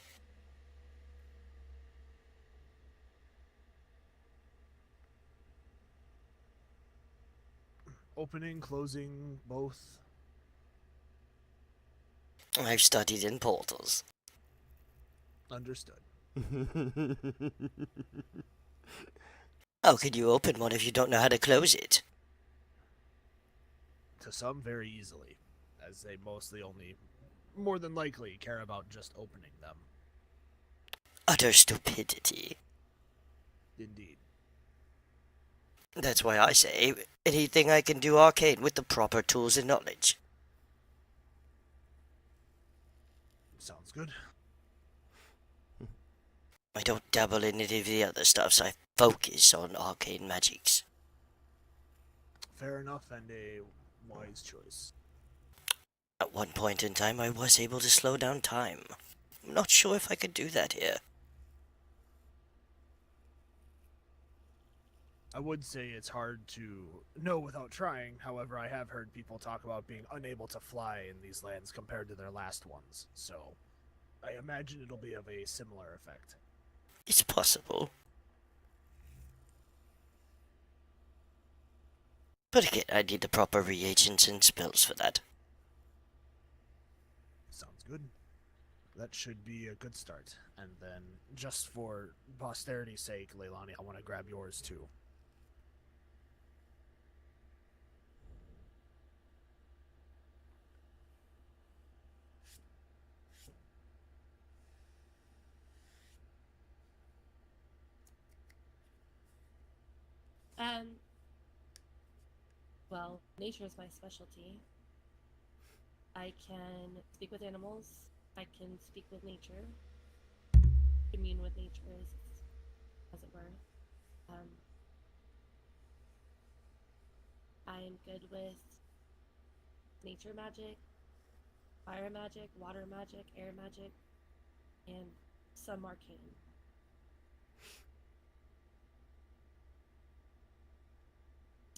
Opening, closing, both? I've studied in portals. Understood. How can you open one if you don't know how to close it? To some, very easily, as they mostly only, more than likely, care about just opening them. Utter stupidity. Indeed. That's why I say, anything I can do arcane with the proper tools and knowledge. Sounds good. I don't dabble in any of the other stuffs, I focus on arcane magics. Fair enough, and a wise choice. At one point in time, I was able to slow down time. I'm not sure if I could do that here. I would say it's hard to know without trying. However, I have heard people talk about being unable to fly in these lands compared to their last ones. So, I imagine it'll be of a similar effect. It's possible. But again, I need the proper reagents and spells for that. Sounds good. That should be a good start. And then, just for posterity's sake, Leilani, I want to grab yours too. Well, nature is my specialty. I can speak with animals. I can speak with nature. Commune with nature, as it were. Um, I'm good with nature magic, fire magic, water magic, air magic, and some arcane.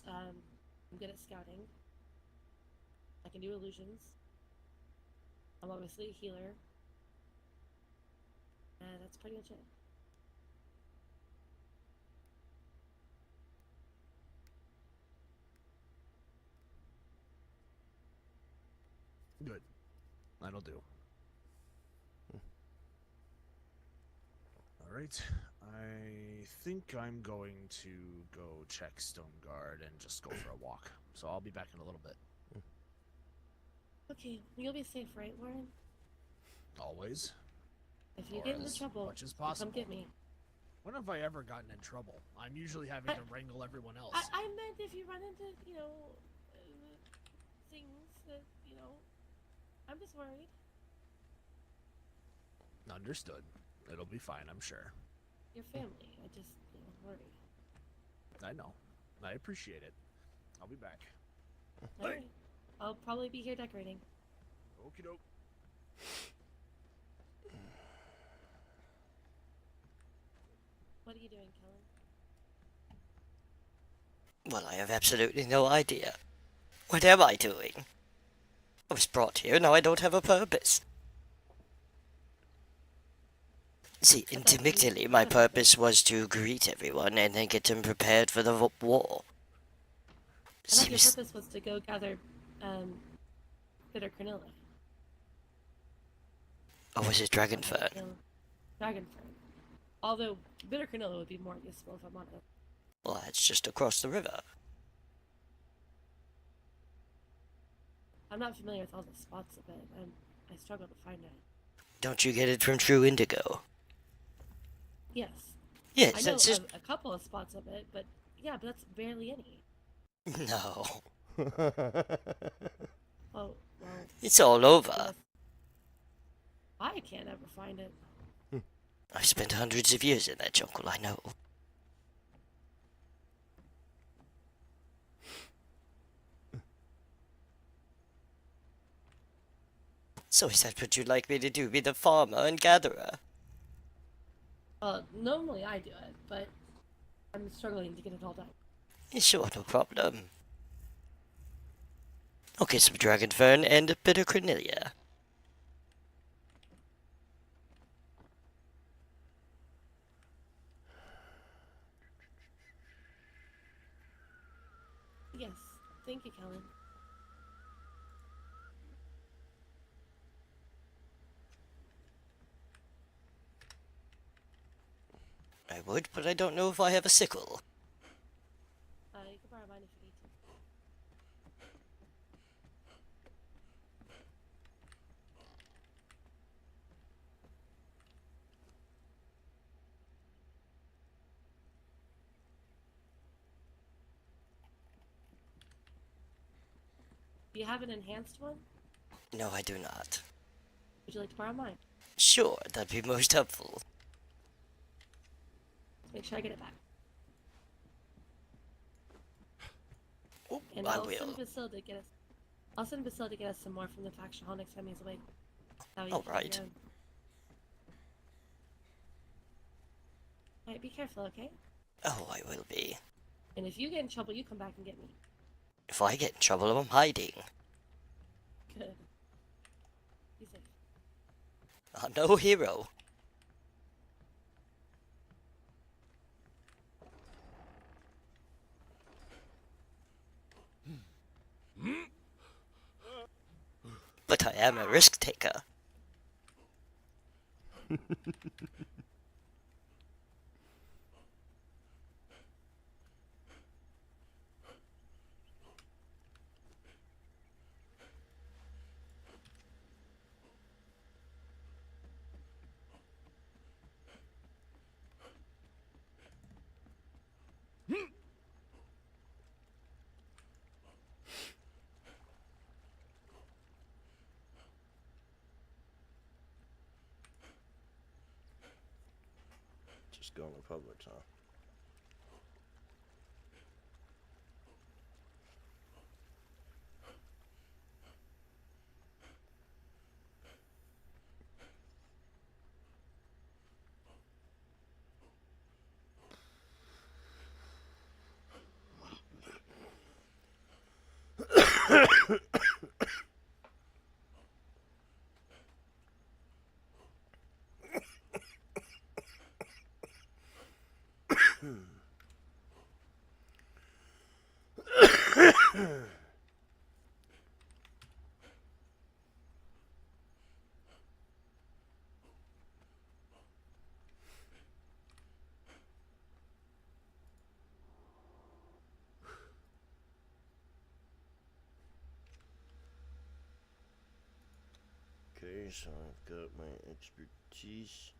I'm good at scouting. I can do illusions. I'm obviously a healer. And that's pretty much it. Good. That'll do. Alright. I think I'm going to go check Stoneguard and just go for a walk. So I'll be back in a little bit. Okay, you'll be safe, right, Warren? Always. If you Or get into as trouble, much as you come possible. get me. When have I ever gotten in trouble? I'm usually having to wrangle everyone else. I meant if you run into, things that, I'm just worried. Understood. It'll be fine, I'm sure. Your family, I just, worry. I know. I appreciate it. I'll be back. Alright. I'll probably be here decorating. Okie doke. What are you doing, Kelinn? Well, I have absolutely no idea. What am I doing? I was brought here, now I don't have a purpose. See, initially my purpose was to greet everyone and then get them prepared for the war. I thought your Seems... purpose was to go gather, bitter cornilla. Or was it Dragonfern? Dragonfern. Although, bitter cornilla would be more useful if I'm honest. Well, it's just across the river. I'm not familiar with all the spots of it, and I struggle to find it. Don't you get it from True Indigo? Yes. Yes, I know that's just... a couple of spots of it, but yeah, but that's barely any. No. Oh, well. It's all over. Yes. I can't ever find it. I've spent hundreds of years in that jungle, I know. So is that what you'd like me to do, be the farmer and gatherer? Normally I do it, but I'm struggling to get it all done. Sure, no problem. Okay, some Dragonfern and a bit of Cornelia. Yes. Thank you, Kelinn. I would, but I don't know if I have a sickle. You can borrow mine if you need to. Do you have an enhanced one? No, I do not. Would you like to borrow mine? Sure, that'd be most helpful. Let's make sure I get it back. Oh, And I I'll will. send Basil to get us. I'll send Basil to get us some more from the faction hall next time he's awake. That way you All can right. get your own. Alright, be careful, okay? Oh, I will be. And if you get in trouble, you come back and get me. If I get in trouble, I'm hiding. Good. Be safe. I'm no hero. But I am a risk taker. going to Publix, huh? Okay, so I've got my expertise.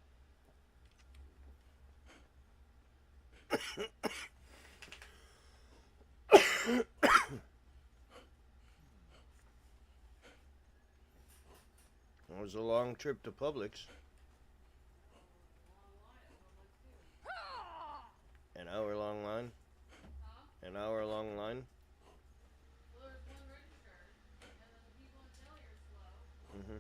It was a long trip to Publix. An hour long line? An hour long line? Well, there's one register, and then the people in Kelly are slow. Mm-hmm.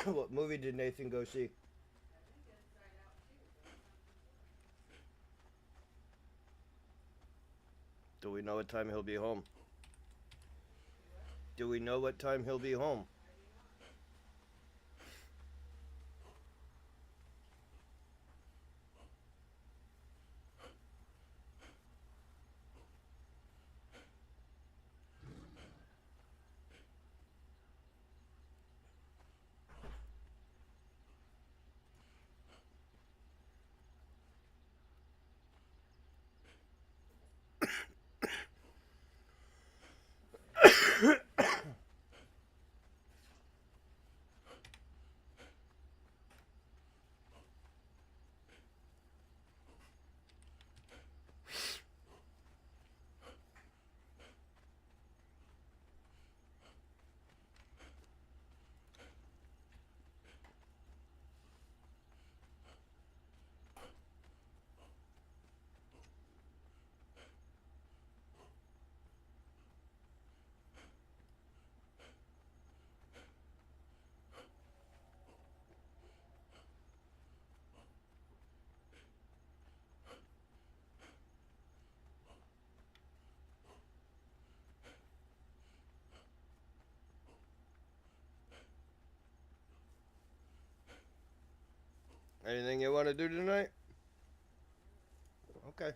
What movie did Nathan go see? Do we know what time he'll be home? Do we know what time he'll be home? Anything you want to do tonight? Okay.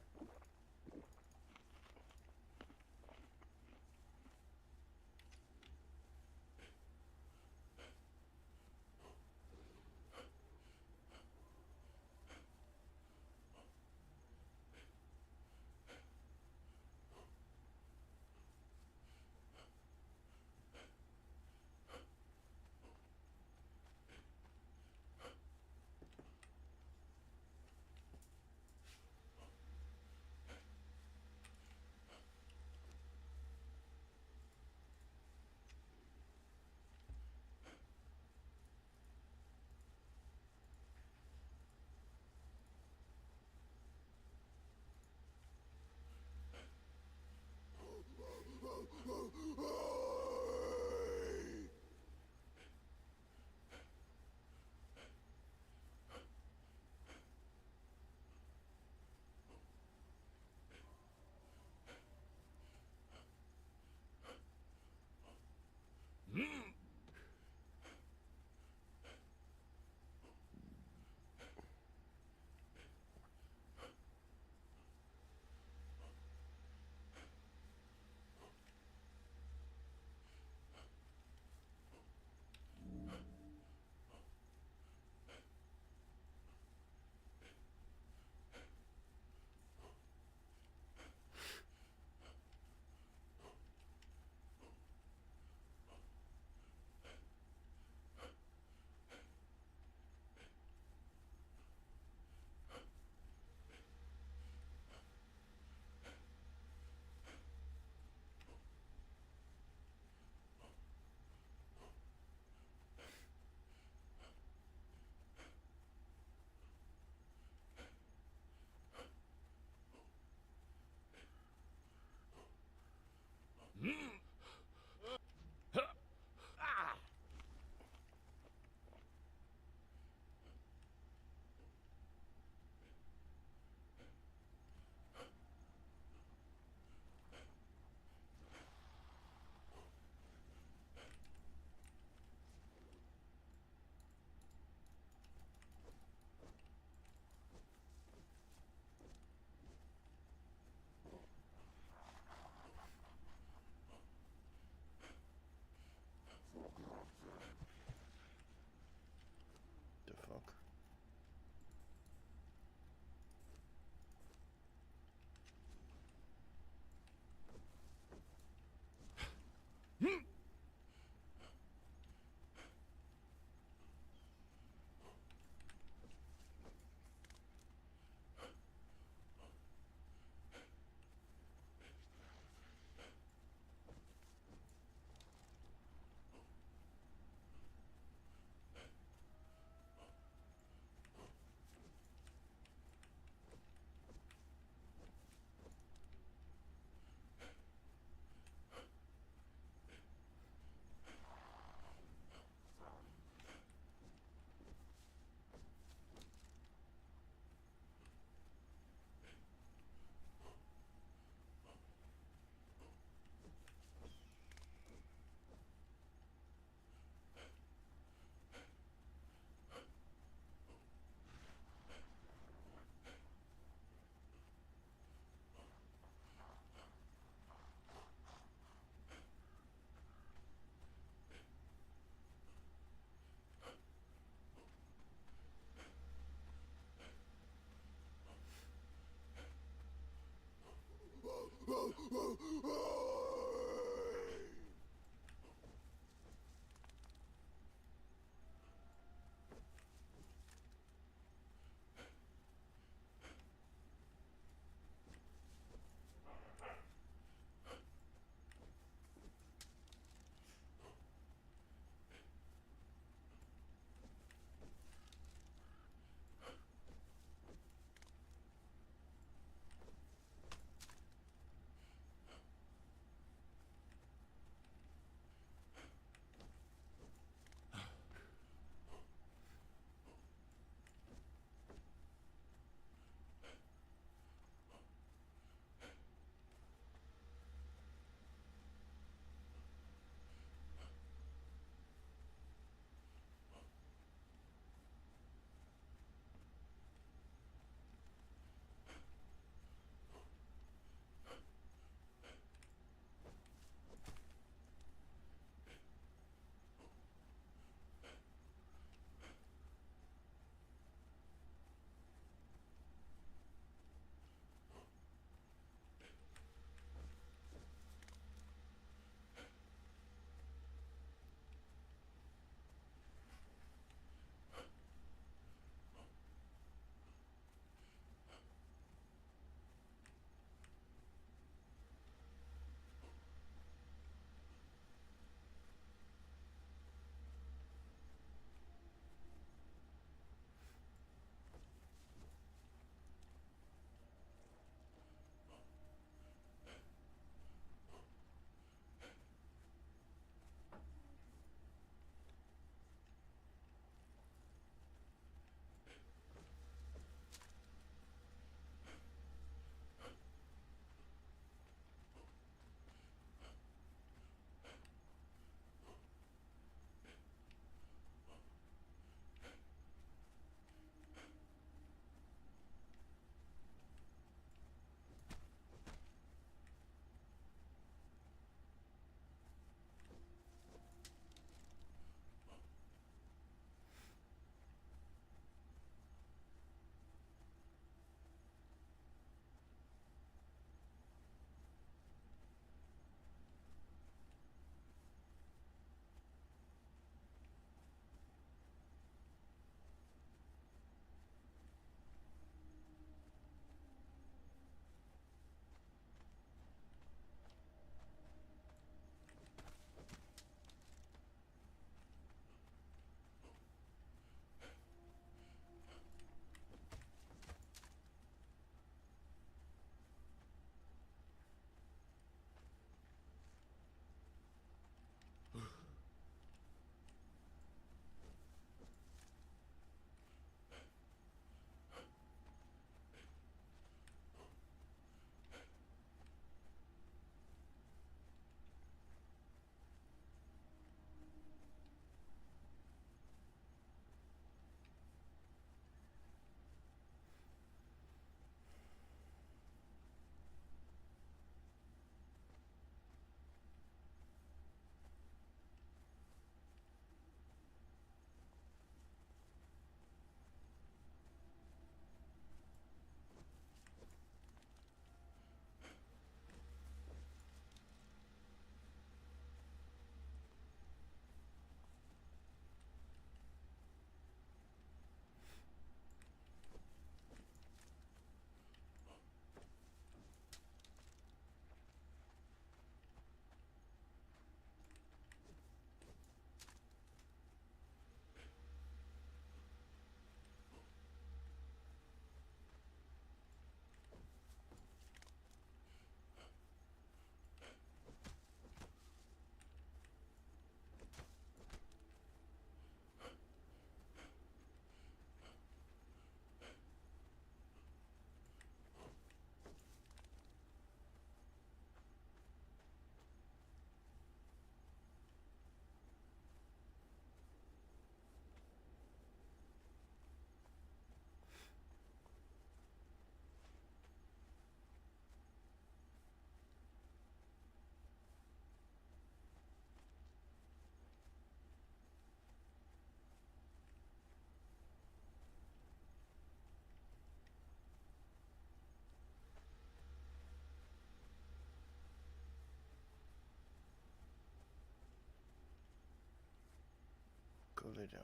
lay down.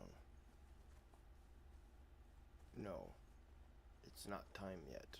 No. It's not time yet.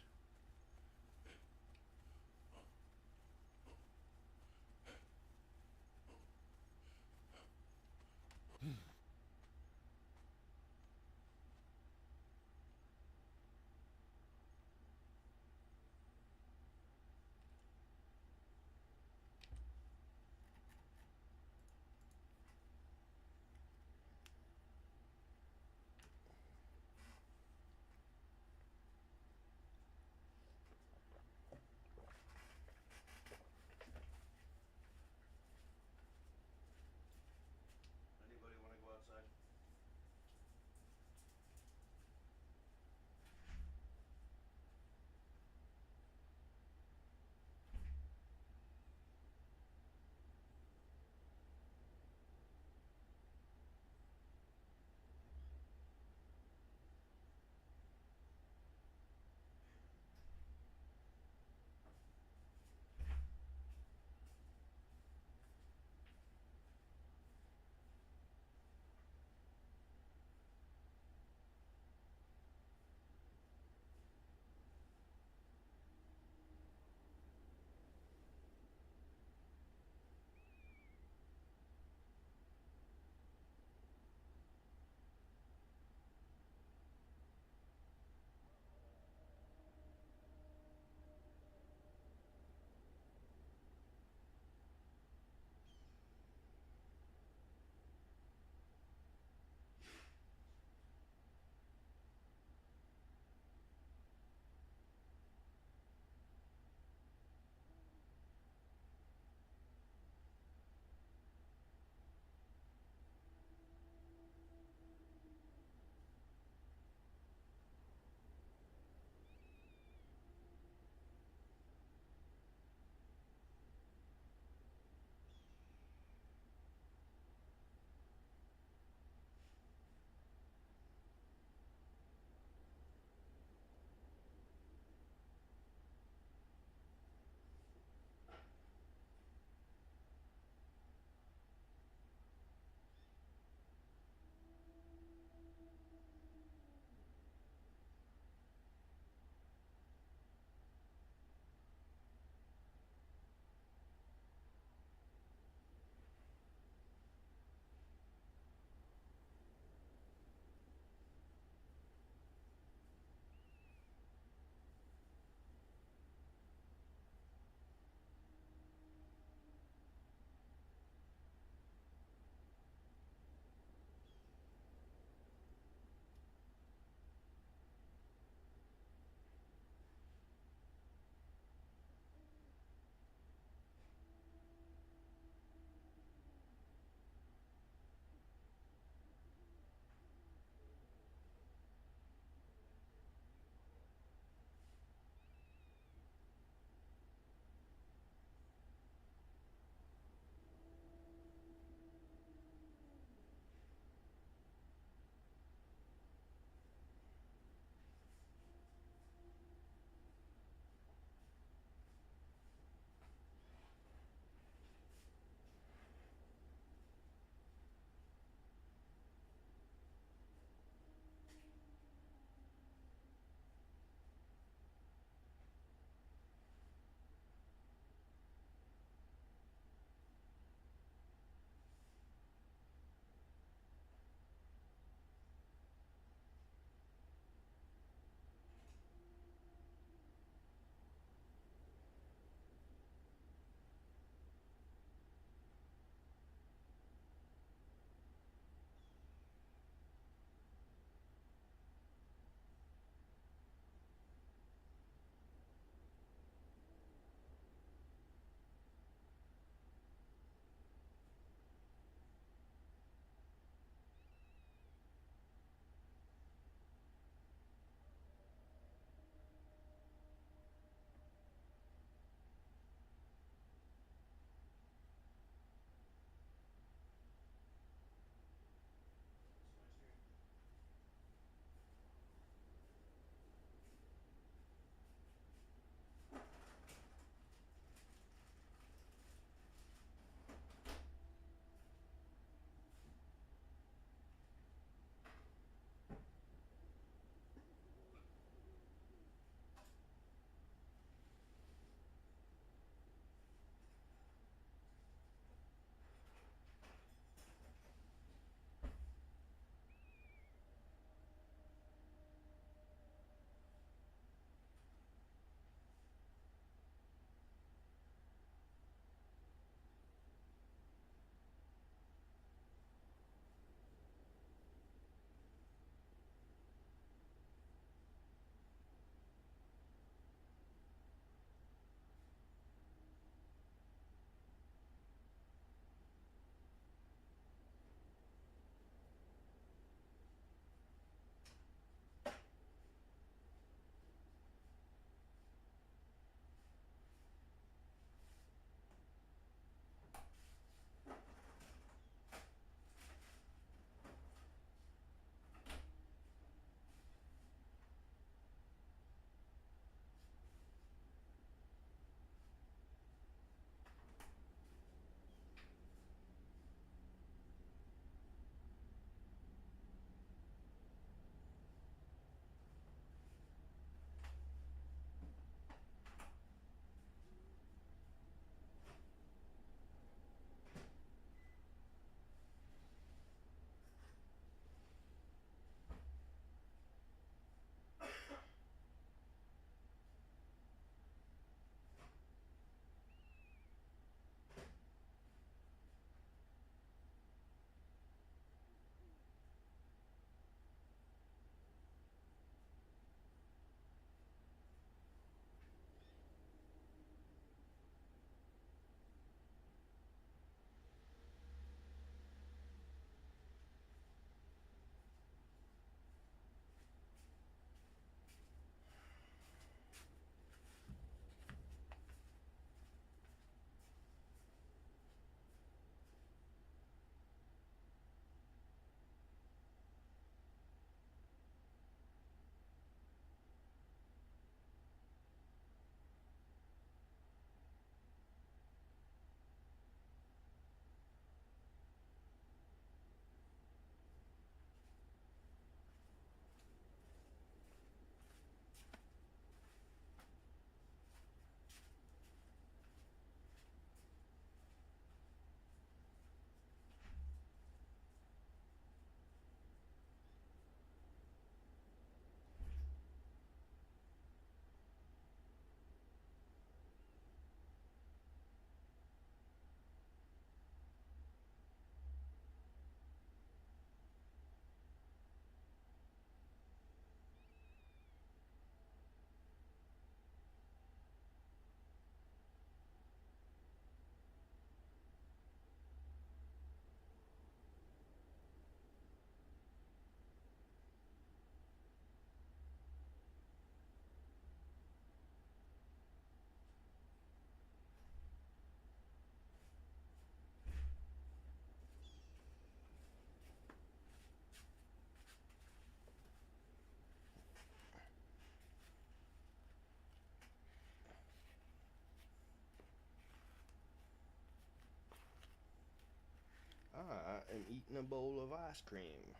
I am eating a bowl of ice cream.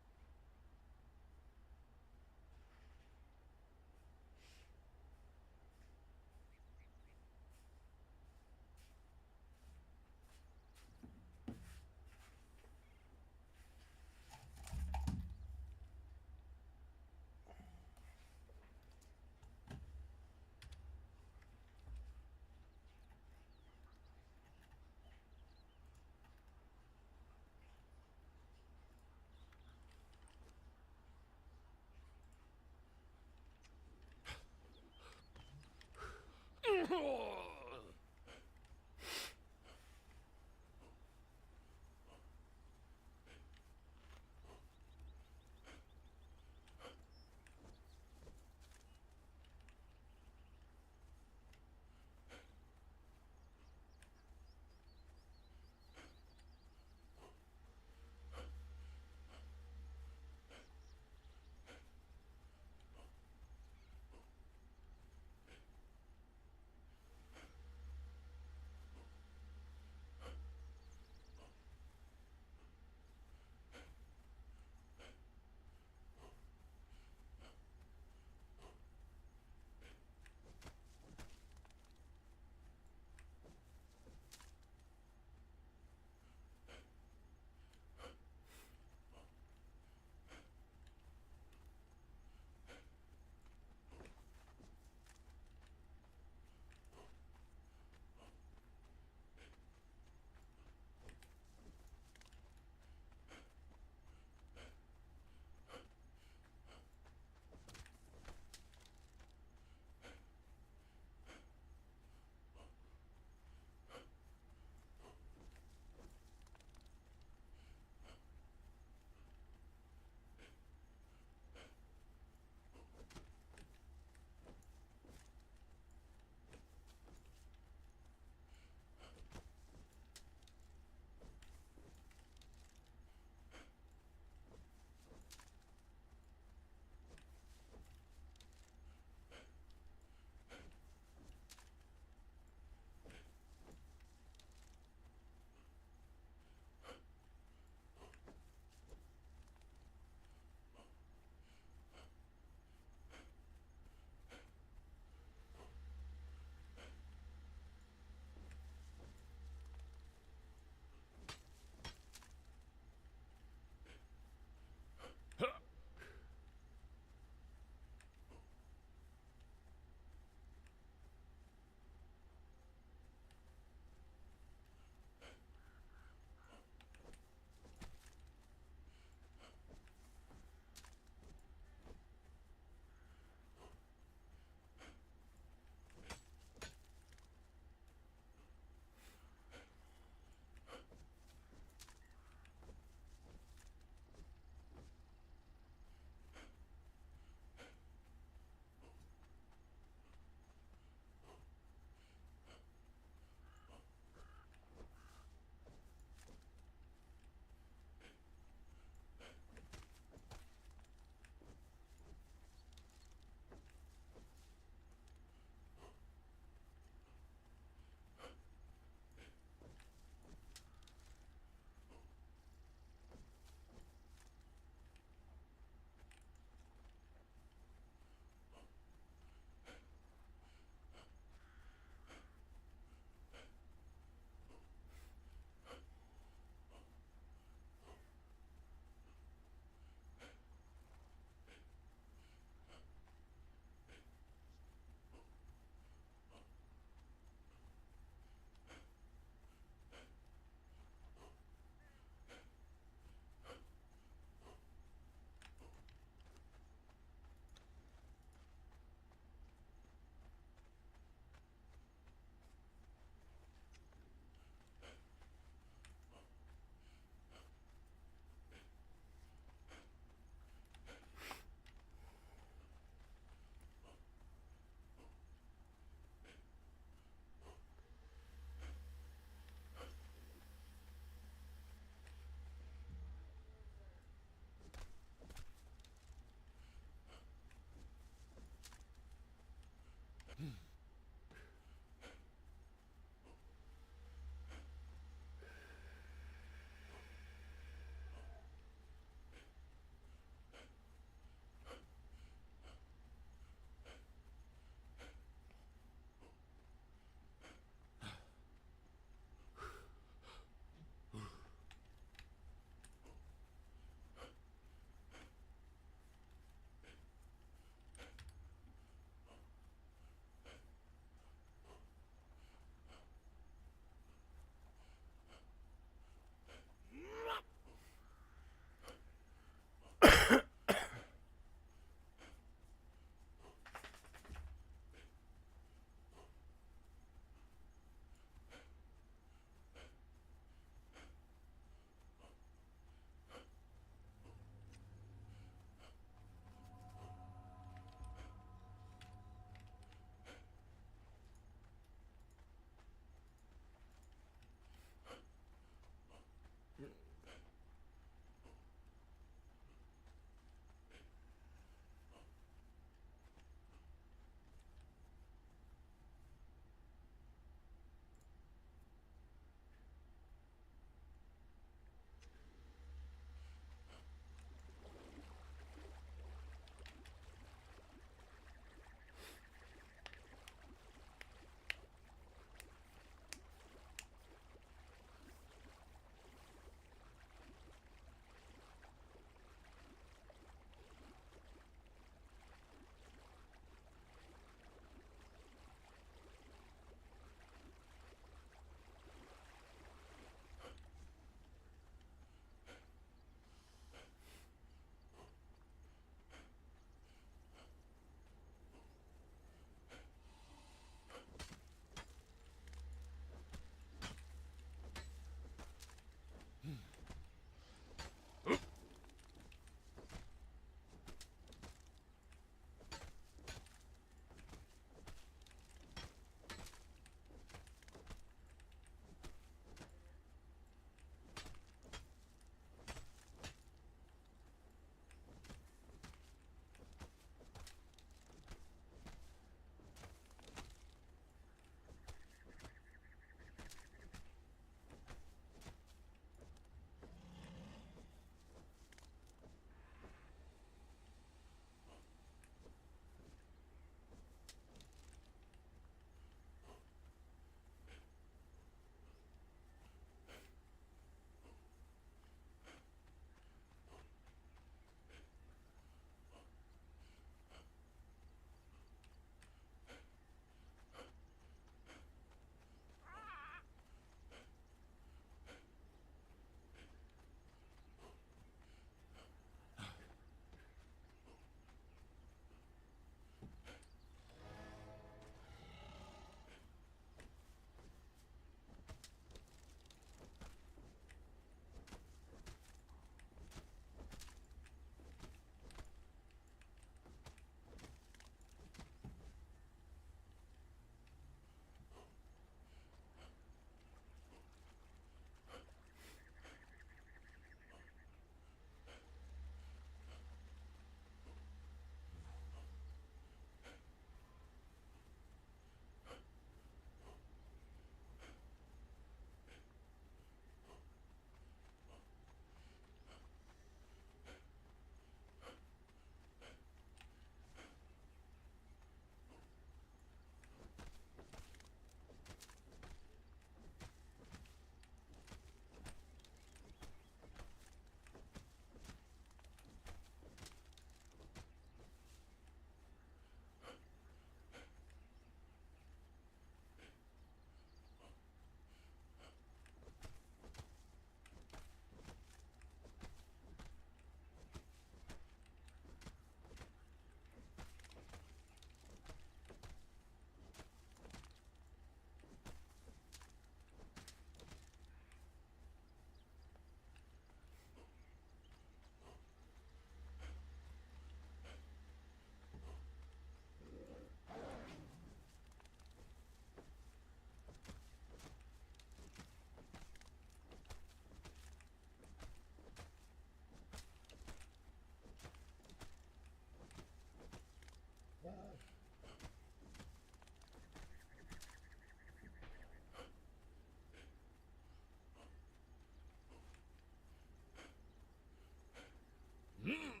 Mhm.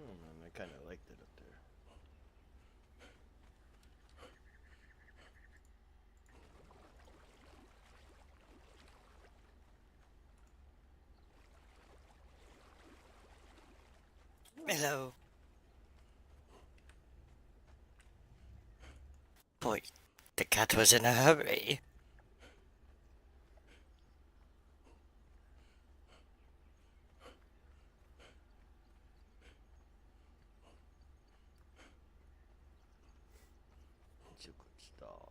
And I kind of liked it up there. Hello. Boy, the cat was in a hurry. It's a good start.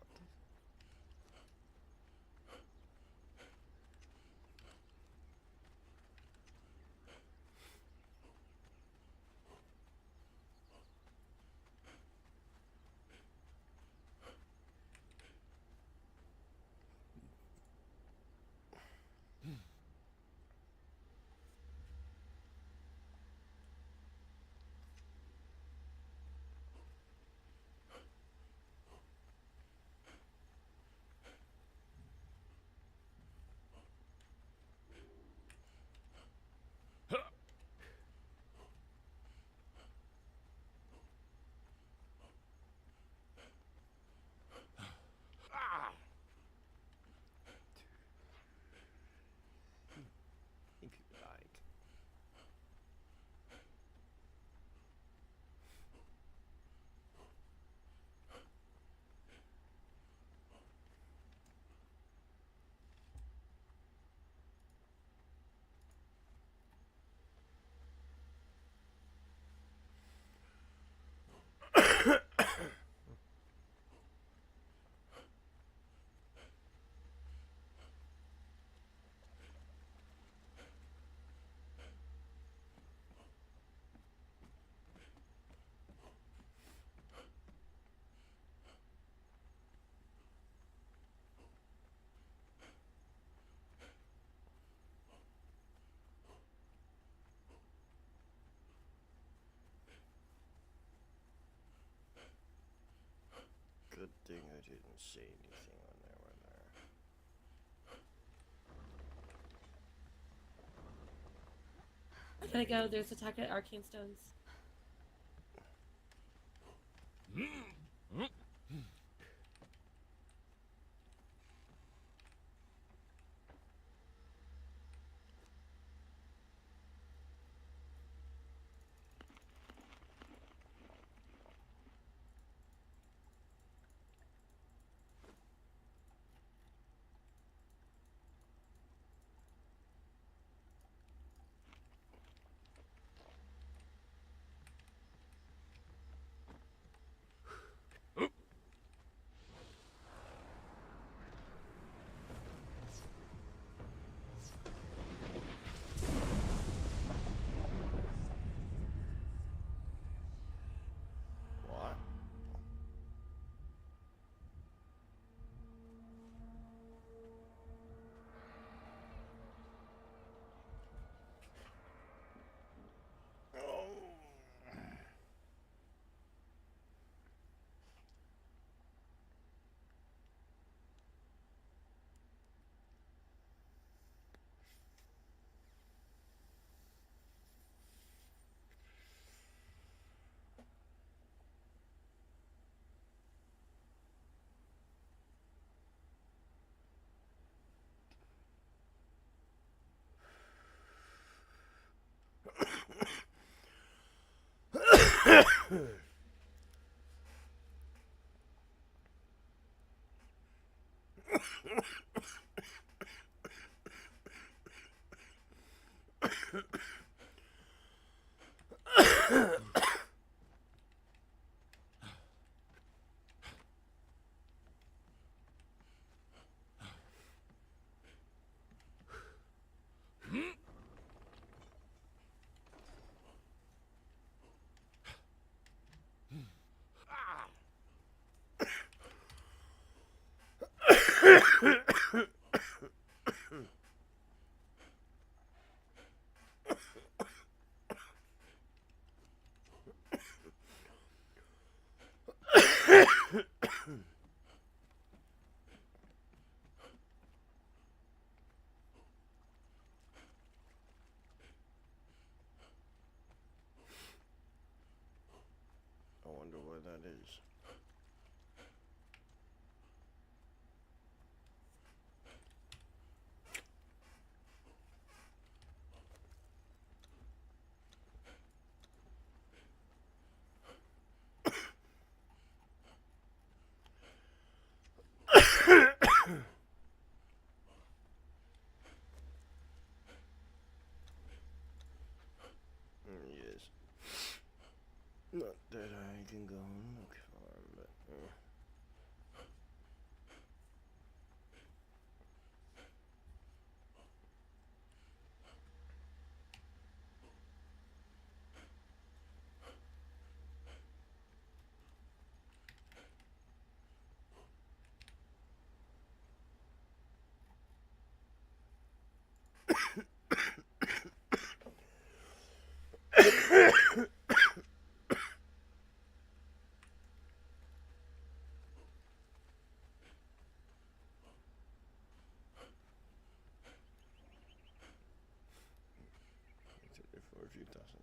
If you like. Good thing I didn't say anything when they were there. I gotta go. There's attack at Arcane Stones. I wonder where that is. Yes. Not that I can go and look for him, but. For a few thousand.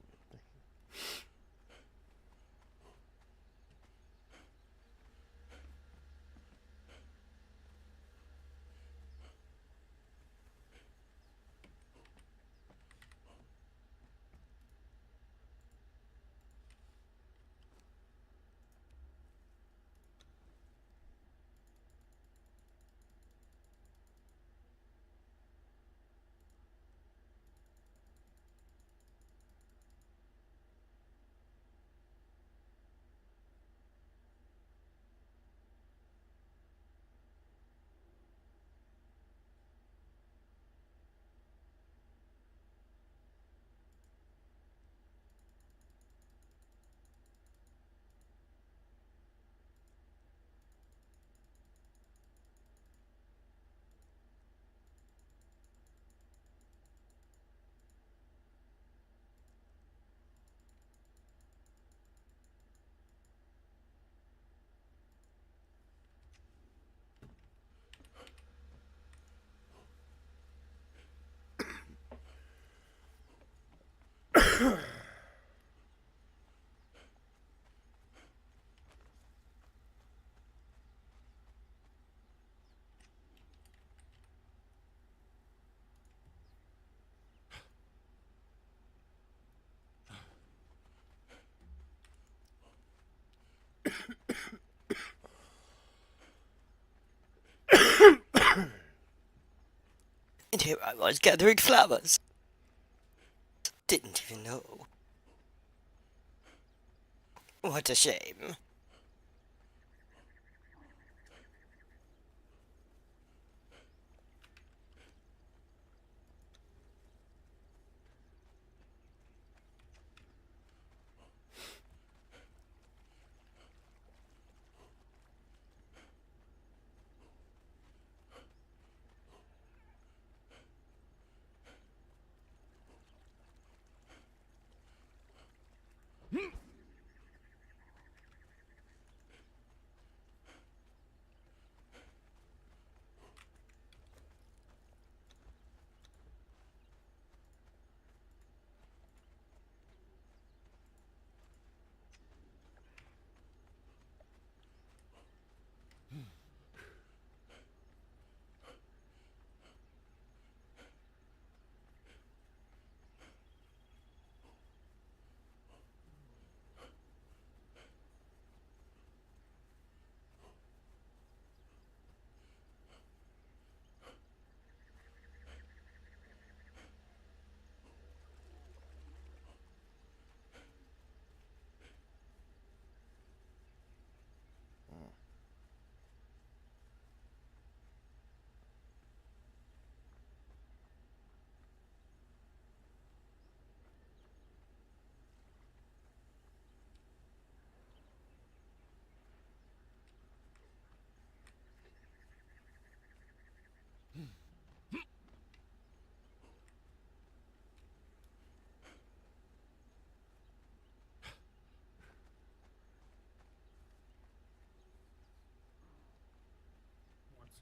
And here I was gathering flowers. Didn't even know. What a shame.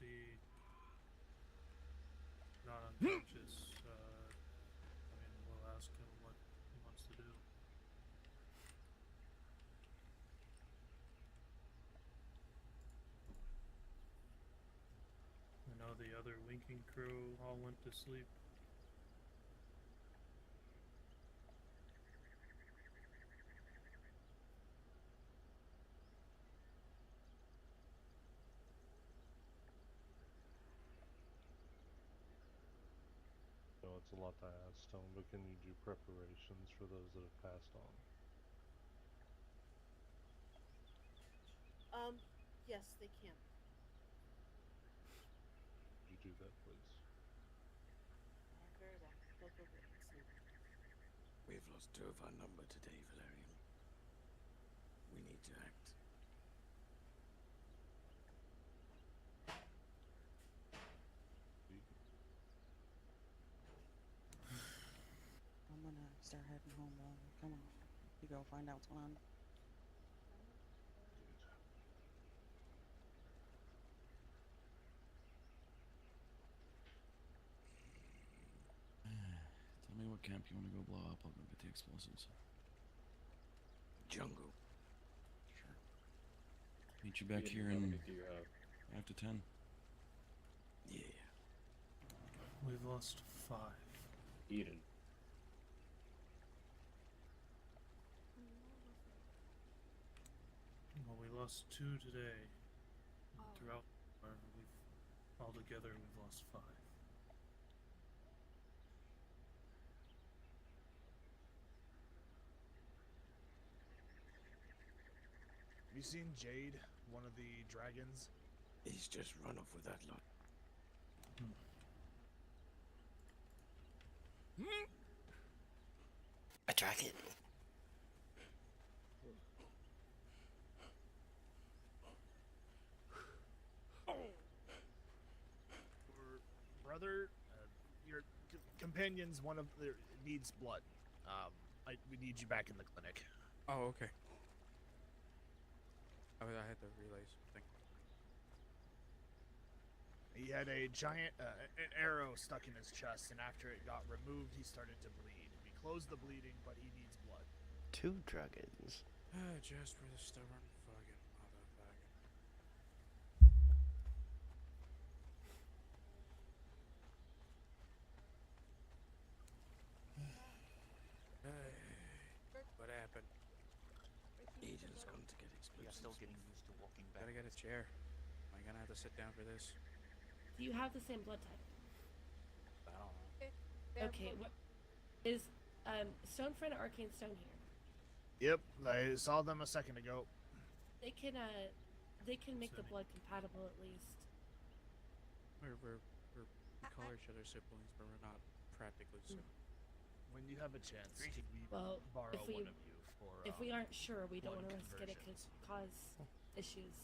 he not unconscious? We'll ask him what he wants to do. I know the other winking crew all went to sleep. I know it's a lot to ask, Stone, but can you do preparations for those that have passed on? Yes, they can. Could you do that, please? Very well. They'll go get it. We've lost 2 of our number today, Valerian. We need to act. I'm gonna start heading home, though. Come on. You go find out what's going on. Tell me what camp you want to go blow up. I'll go get the explosives. Jungle. Sure. Meet you back here in after 10. Yeah. We've lost 5. Eden. Well, we lost 2 today. Throughout, altogether we've lost 5. Have you seen Jade, one of the dragons? He's just run off with that lot. A dragon. Your brother, your companion's one of the needs blood. We need you back in the clinic. Oh, okay. I had to relay something. He had a giant an arrow stuck in his chest, and after it got removed, he started to bleed. We closed the bleeding, but he needs blood. 2 dragons. Jasper the stubborn fucking motherfucker. What happened? Eden's gone to get We are explosives. still getting used to walking back. Gotta get a chair. Am I gonna have to sit down for this? Do you have the same blood type? I don't know. Okay, what is Stonefriend and Arcane Stone here? Yep, I saw them a second ago. They can make the blood compatible at least. We call each other siblings, but we're not practically siblings. When you have a chance, could we Well, borrow if we one of you for? if we aren't sure, we don't blood want to risk it. It could conversions. cause issues.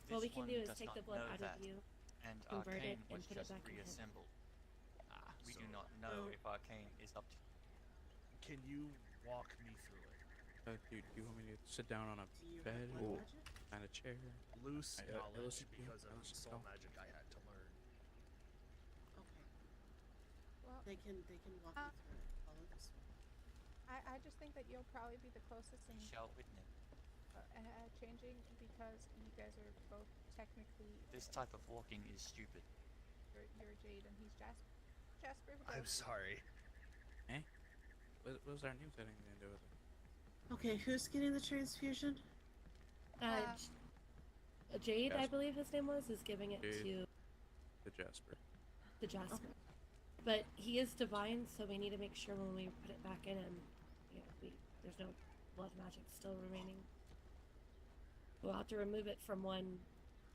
This What we can one do is does take not the blood know out that, of you, and convert it, Arcane and was put it just back in him. reassembled. We do So- not know if Arcane is up to. Can you walk me through it? Do you want me to sit down on a Do you bed have blood or magic? on a chair? Loose I- knowledge illicit- because of illicit soul knowledge. magic I had to learn. Okay. Well, They can walk you through it. Follow this one. I just think that you'll probably be the closest in We shall witness. changing because you guys are both technically. This type of walking is stupid. You're Jade and he's Jasper. Jasper. I'm sorry. What was our news anything to do with it? Okay, who's getting the transfusion? Jade, I Jasper. believe his name was, is giving it Jade. to The Jasper. Jasper. But he is divine, so we need to make sure when we put it back in him, there's no blood magic still remaining. We'll have to remove it from one,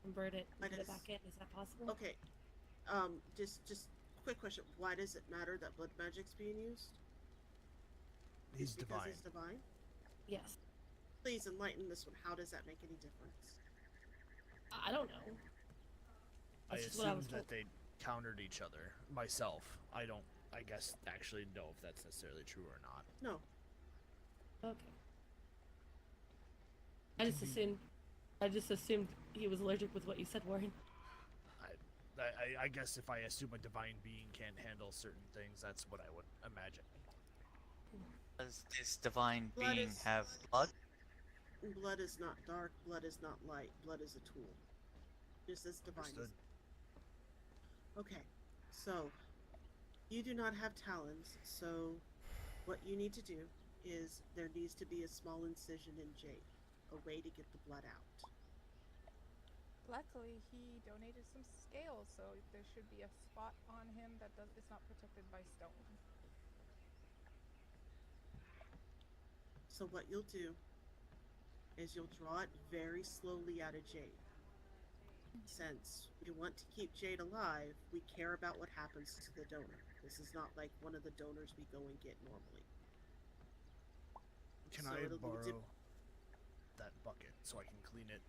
convert it, and Why put it does- back in. Is that possible? Okay. Just quick question. Why does it matter that blood magic's being used? He's Because divine. he's divine? Yes. Please enlighten this one. How does that make any difference? I don't know. I That's just what I was assumed told. that they countered each other. Myself, I don't. I guess actually know if that's necessarily true or not. No. Okay. I just assumed he was allergic with what you said, Warren. I guess if I assume a divine being can't handle certain things, that's what I would imagine. Does this divine Blood being is- have blood? Blood is not dark. Blood is not light. Blood is a tool. Just as divine as. Understood. Okay, so you do not have talons, so what you need to do is there needs to be a small incision in jade, a way to get the blood out. Luckily, he donated some scales, so there should be a spot on him that is not protected by stone. So what you'll do is you'll draw it very slowly out of jade. Since we want to keep jade alive, we care about what happens to the donor. This is not like one of the donors we go and get normally. Can So I it'll be borrow that bucket so I can clean it?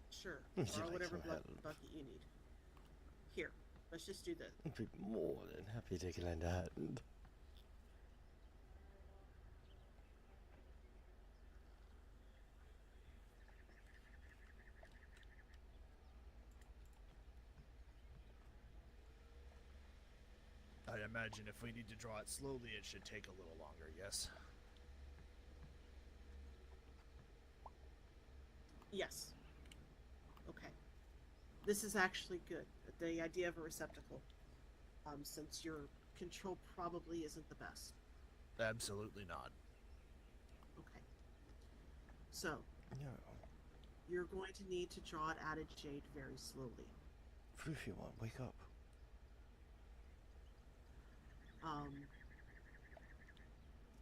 Sure. Would you Borrow like whatever some help? bucket you need. Here, let's just do this. I'd be more than happy to lend a hand. I imagine if we need to draw it slowly, it should take a little longer, yes? Yes. Okay. This is actually good. The idea of a receptacle. Since your control probably isn't the best. Absolutely not. Okay. So, No. you're going to need to draw it out of jade very slowly. Floofy one, wake up.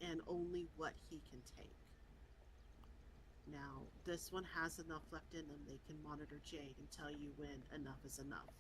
And only what he can take. Now, this one has enough left in them. They can monitor jade and tell you when enough is enough.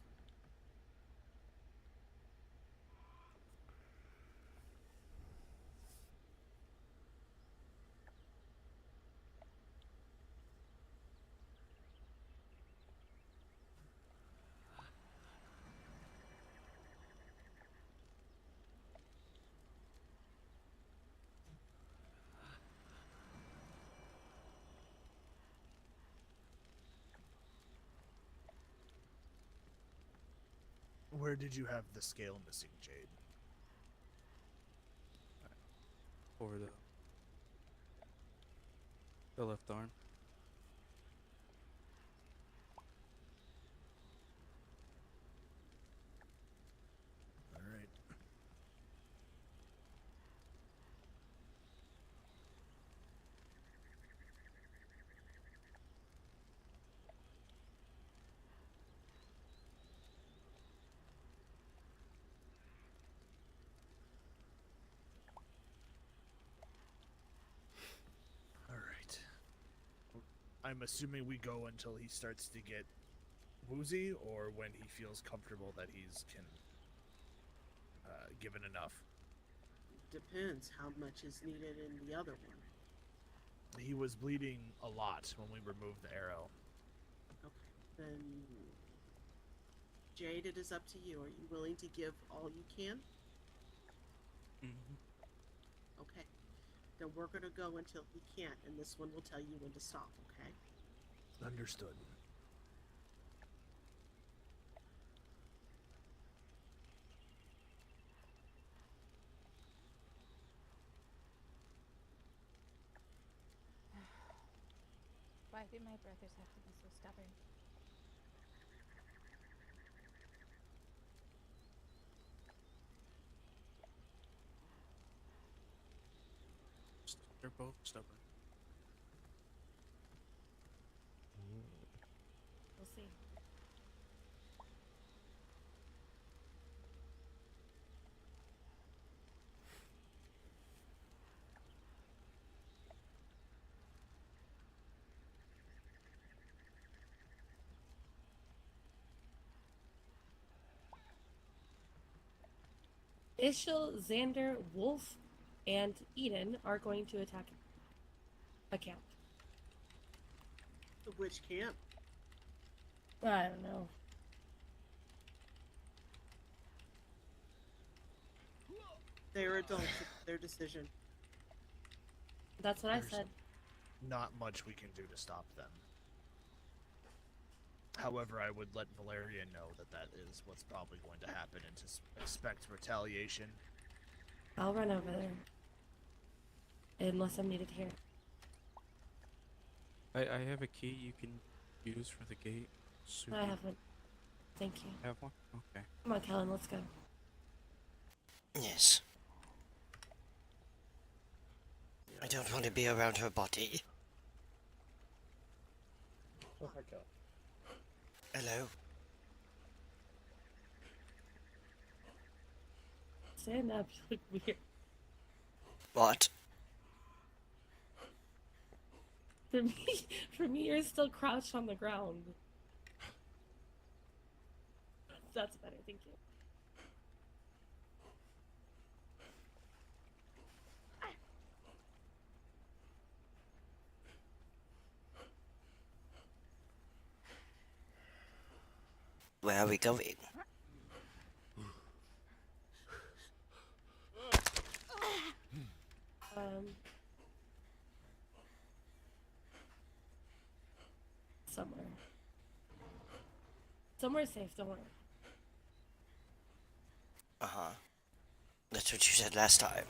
Where did you have the scale missing, Jade? Over the left arm. Alright. Alright. I'm assuming we go until he starts to get woozy, or when he feels comfortable that he's given enough. Depends how much is needed in the other one. He was bleeding a lot when we removed the arrow. Okay. Then, Jade, it is up to you. Are you willing to give all you can? Mm-hmm. Okay. Then we're gonna go until he can't, and this one will tell you when to stop, okay? Understood. Why do my brothers have to be so stubborn? They're both stubborn. We'll see. Ishil, Xander, Wolf, and Eden are going to attack a camp. Which camp? I don't know. They're adults. It's their decision. That's what I There's said. not much we can do to stop them. However, I would let Valerian know that that is what's probably going to happen and to expect retaliation. I'll run over there. Unless I'm needed here. I have a key you can use for the gate. I have one. Thank you. Have one? Okay. Come on, Kelinn, let's go. Yes. I don't want to be around her body. Oh my god. Hello? Stand up, you look weird. What? For me, you're still crouched on the ground. That's better, thank you. Where are we going? Somewhere. Somewhere safe, don't worry. Uh-huh. That's what you said last time.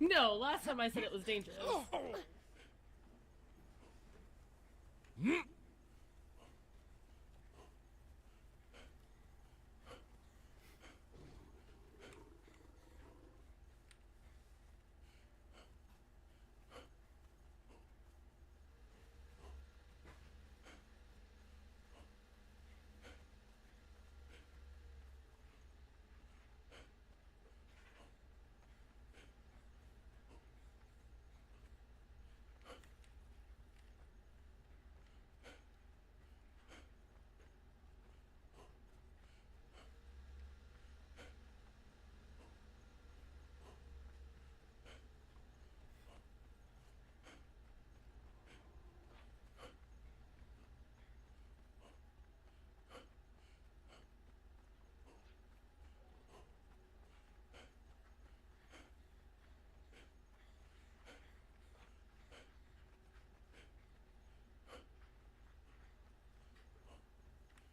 No, last time I said it was dangerous.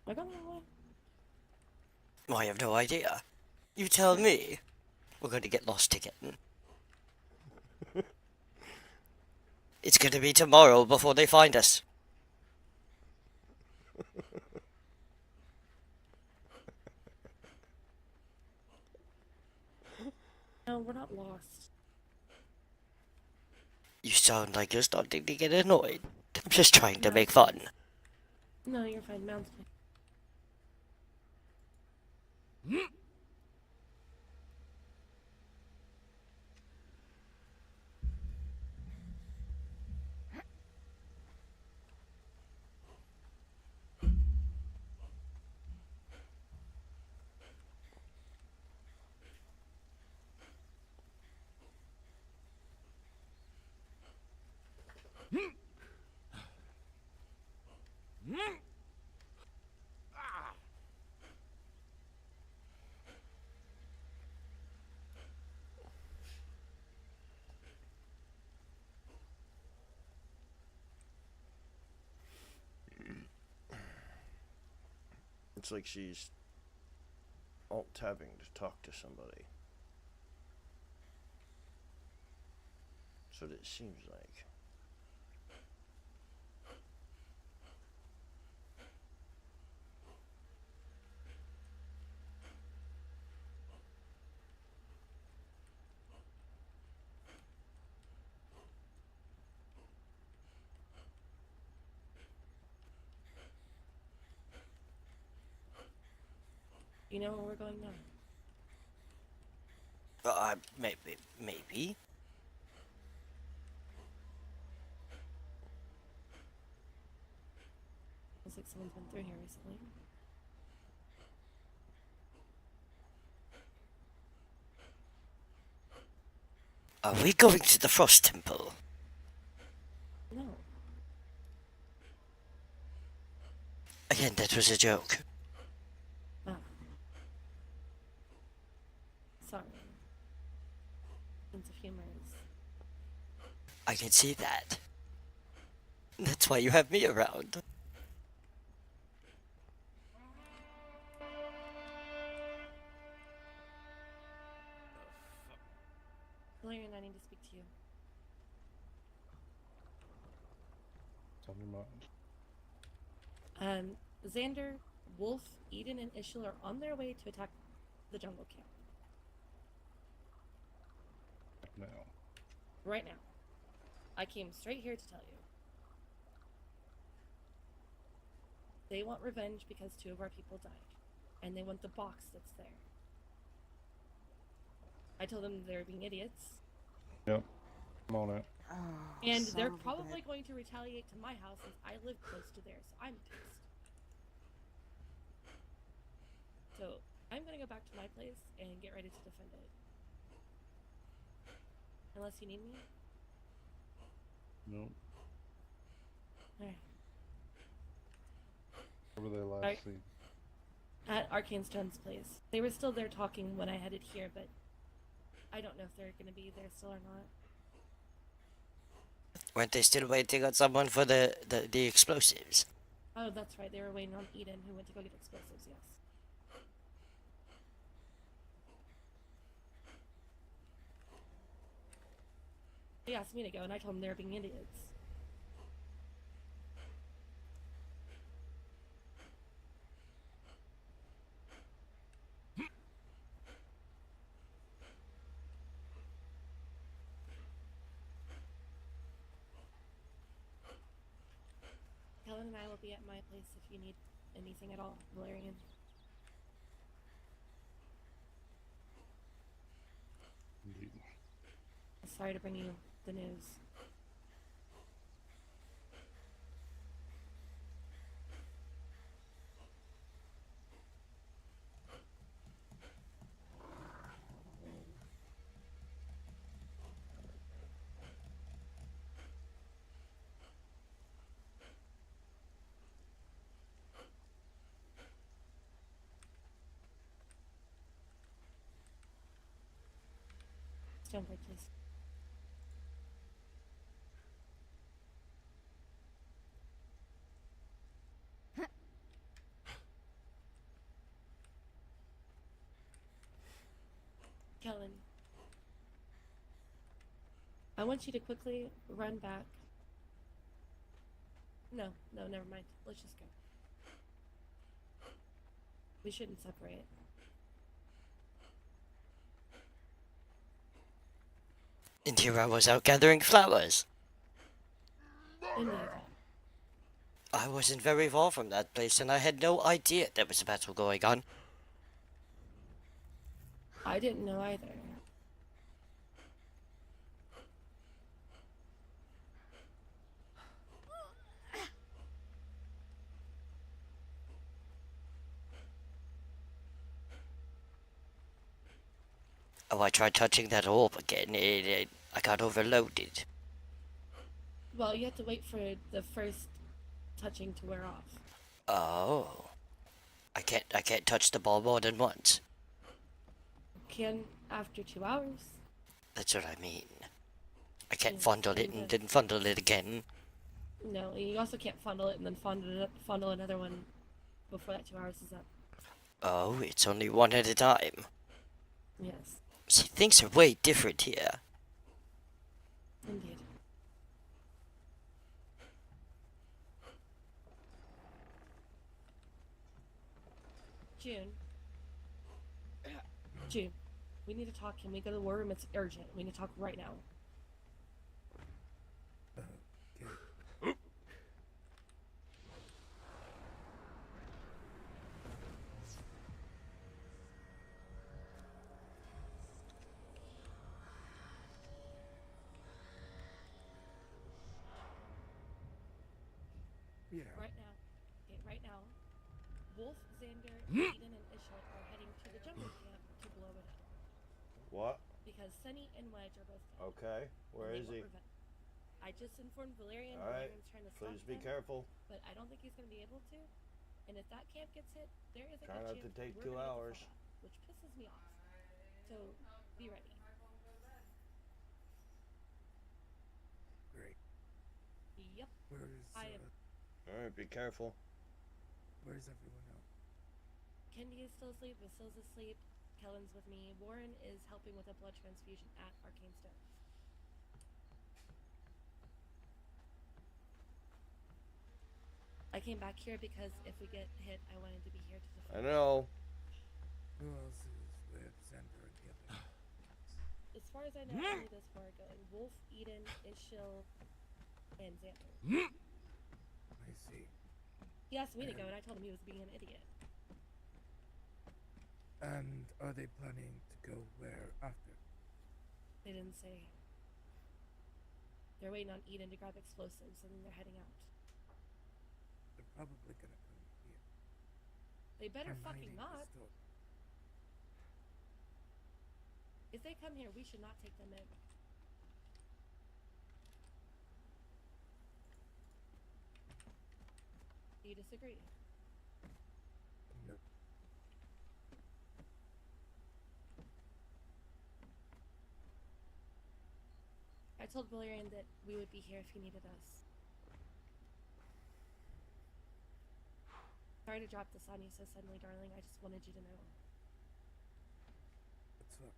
I got that one. Well, I have no idea. You tell me. We're going to get lost again. It's going to be tomorrow before they find us. No, we're not lost. You sound like you're starting to get annoyed. I'm just trying to make fun. No, you're fine. Mount me. It's like she's alt-tabbing to talk to somebody. That's what it seems like. You know where we're going now? Maybe. Looks like someone's been through here recently. Are we going to the Frost Temple? No. Again, that was a joke. Ah. Sorry. Sense of humor is... I can see that. That's why you have me around. on your mind? Xander, Wolf, Eden, and Ishil are on their way to attack the jungle camp. Now. Right now. I came straight here to tell you. They want revenge because 2 of our people died. And they want the box that's there. I told them they were being idiots. Yep. I'm on it. And Son they're of a probably bitch. going to retaliate to my house since I live close to theirs, so I'm pissed. So, I'm gonna go back to my place and get ready to defend it. Unless you need me? Nope. Alright. Where were they last Alright. seen? At Arcane Stone's place. They were still there talking when I headed here, but I don't know if they're gonna be there still or not. Weren't they still waiting on someone for the explosives? Oh, that's right. They were waiting on Eden, who went to go get explosives, yes. They asked me to go, and I told them they were being idiots. Kelinn and I will be at my place if you need anything at all, Valerian. Indeed. Sorry to bring you the news. Stonebridge, please. Kelinn, I want you to quickly run back. No, never mind. Let's just go. We shouldn't separate. And here I was out gathering flowers. Indeed. I wasn't very far from that place, and I had no idea there was a battle going on. I didn't know either. Oh, I tried touching that orb again. I got overloaded. Well, you have to wait for the first touching to wear off. Oh. I can't touch the ball more than once. Can after 2 hours. That's what I mean. I can't Yeah, fondle it and and then- then fondle it again. No, you also can't fondle it and then fondle another one before that 2 hours is up. Oh, it's only one at a time. Yes, See, things are way different here. indeed. June, we need to talk. Can we go to the war room? It's urgent. We need to talk right now. Yeah. Right now. Okay, right now. Wolf, Xander, Eden, and Ishil are heading to the jungle camp to blow it up. What? Because Sunny and Wedge are both dead. Okay. Where and is they he? want revenge. I just informed Valerian. All right. Valerian's trying to stop Please be them, careful. but I don't think he's going to be able to. And if that camp gets hit, there is a Try good not to chance take we're 2 gonna get the hours. fuck out, which pisses me off. So be ready. Great. Yep. Where is? I am. All right. Be careful. Where's everyone else? Kendi is still asleep. Vasile's asleep. Kellen's with me. Warren is helping with a blood transfusion at Arcane Stone. I came back here because if we get hit, I wanted to be here to I defend. know. Who else is with Xander and the other? As far as I know, only those four are going. Wolf, Eden, Ishil, and Xander. I see. He asked me to go, and I told him he was being an idiot. And are they planning to go where after? They didn't say. They're waiting on Eden to grab explosives, and then they're heading out. They're probably gonna come here. They better I'm fucking hiding the not. store. If they come here, we should not take them in. Do you disagree? No. I told Valerian that we would be here if he needed us. Sorry to drop this on you so suddenly, darling. I just wanted you to know. What's up?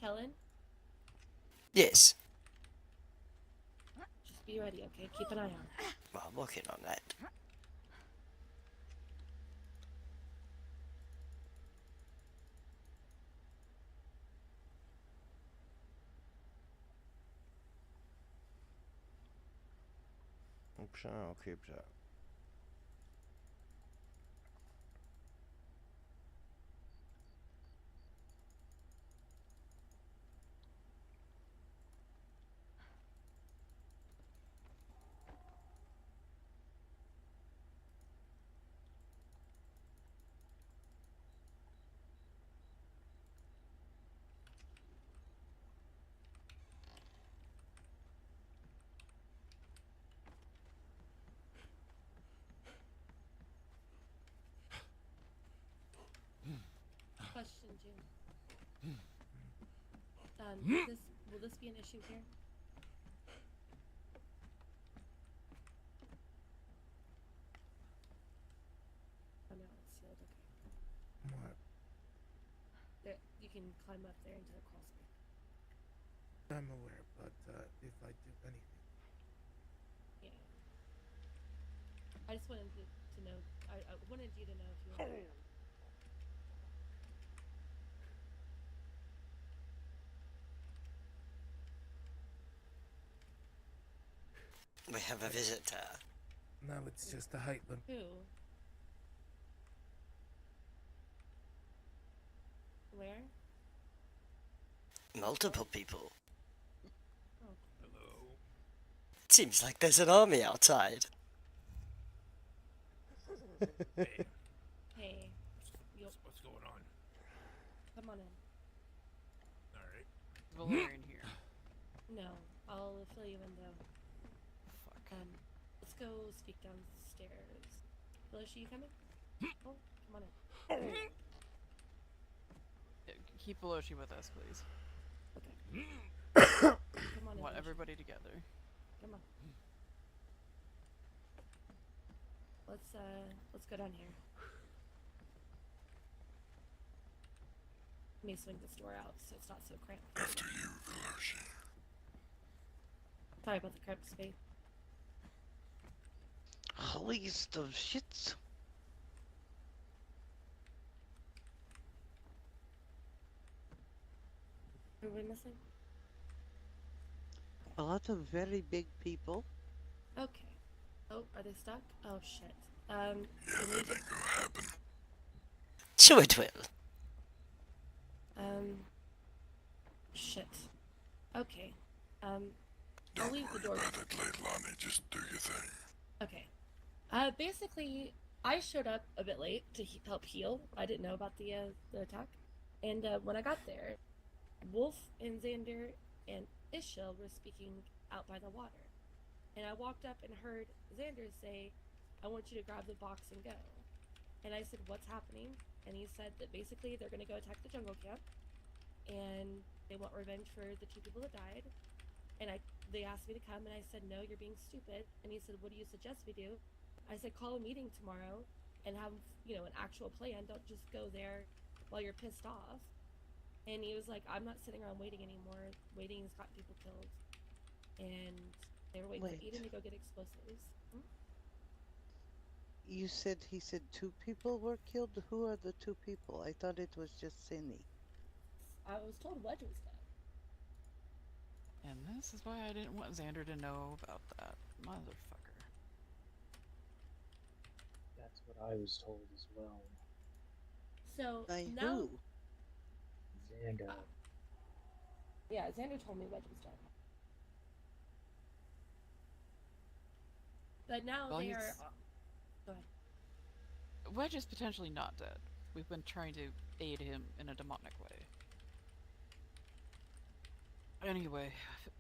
Kelinn, Yes. just be ready, okay? Keep an eye on. Well, I'm working on that. I'll keep that. Question, June. Will this be an issue here? Oh no, it's sealed. Okay. What? There, you can climb up there into the crawl space. I'm aware, but if I do anything, Yeah. I just wanted to know. I wanted you to know if you were. We have a visitor. now it's just a height limit. Who? Where? Multiple people. Oh. Hello. Seems like there's an army outside. Hey. Hey. What's going on? Come on in. All right. Valerian here. No, I'll fill you in though. Fuck. Let's go speak downstairs. Belushi, you coming? Oh, come on in. Yeah, keep Belushi with us, please. Okay. Come on in. Want Belushi. everybody together. Come on. Let's go down here. Let me swing this door out so it's not so cramped. After you, Veloci. Sorry about the cramped space. Holiest of shits. Are we missing? A lot of very big people. Okay. Oh, are they stuck? Oh shit. Yeah, that ain't gonna happen. So it will. Shit. Okay. I'll Don't leave the worry door. about it, Leilani. Just do your thing. Okay. Basically, I showed up a bit late to help heal. I didn't know about the attack, and when I got there, Wolf and Xander and Ishil were speaking out by the water, and I walked up and heard Xander say, "I want you to grab the box and go." And I said, "What's happening?" And he said that basically they're gonna go attack the jungle camp, and they want revenge for the 2 people that died. And they asked me to come, and I said, "No, you're being stupid." And he said, "What do you suggest we do?" I said, "Call a meeting tomorrow and have, an actual plan. Don't just go there while you're pissed off." And he was like, "I'm not sitting around waiting anymore. Waiting's got people killed." And they were waiting for Eden to go get explosives. You said he said 2 people were killed? Who are the 2 people? I thought it was just Cindy. I was told Wedge was dead. And this is why I didn't want Xander to know about that. Motherfucker. That's what I was told as well. So By now, who? Xander. Yeah, Xander told me Wedge was dead. But now Well, they are. Go ahead. Wedge is potentially not dead. We've been trying to aid him in a demonic way. Anyway,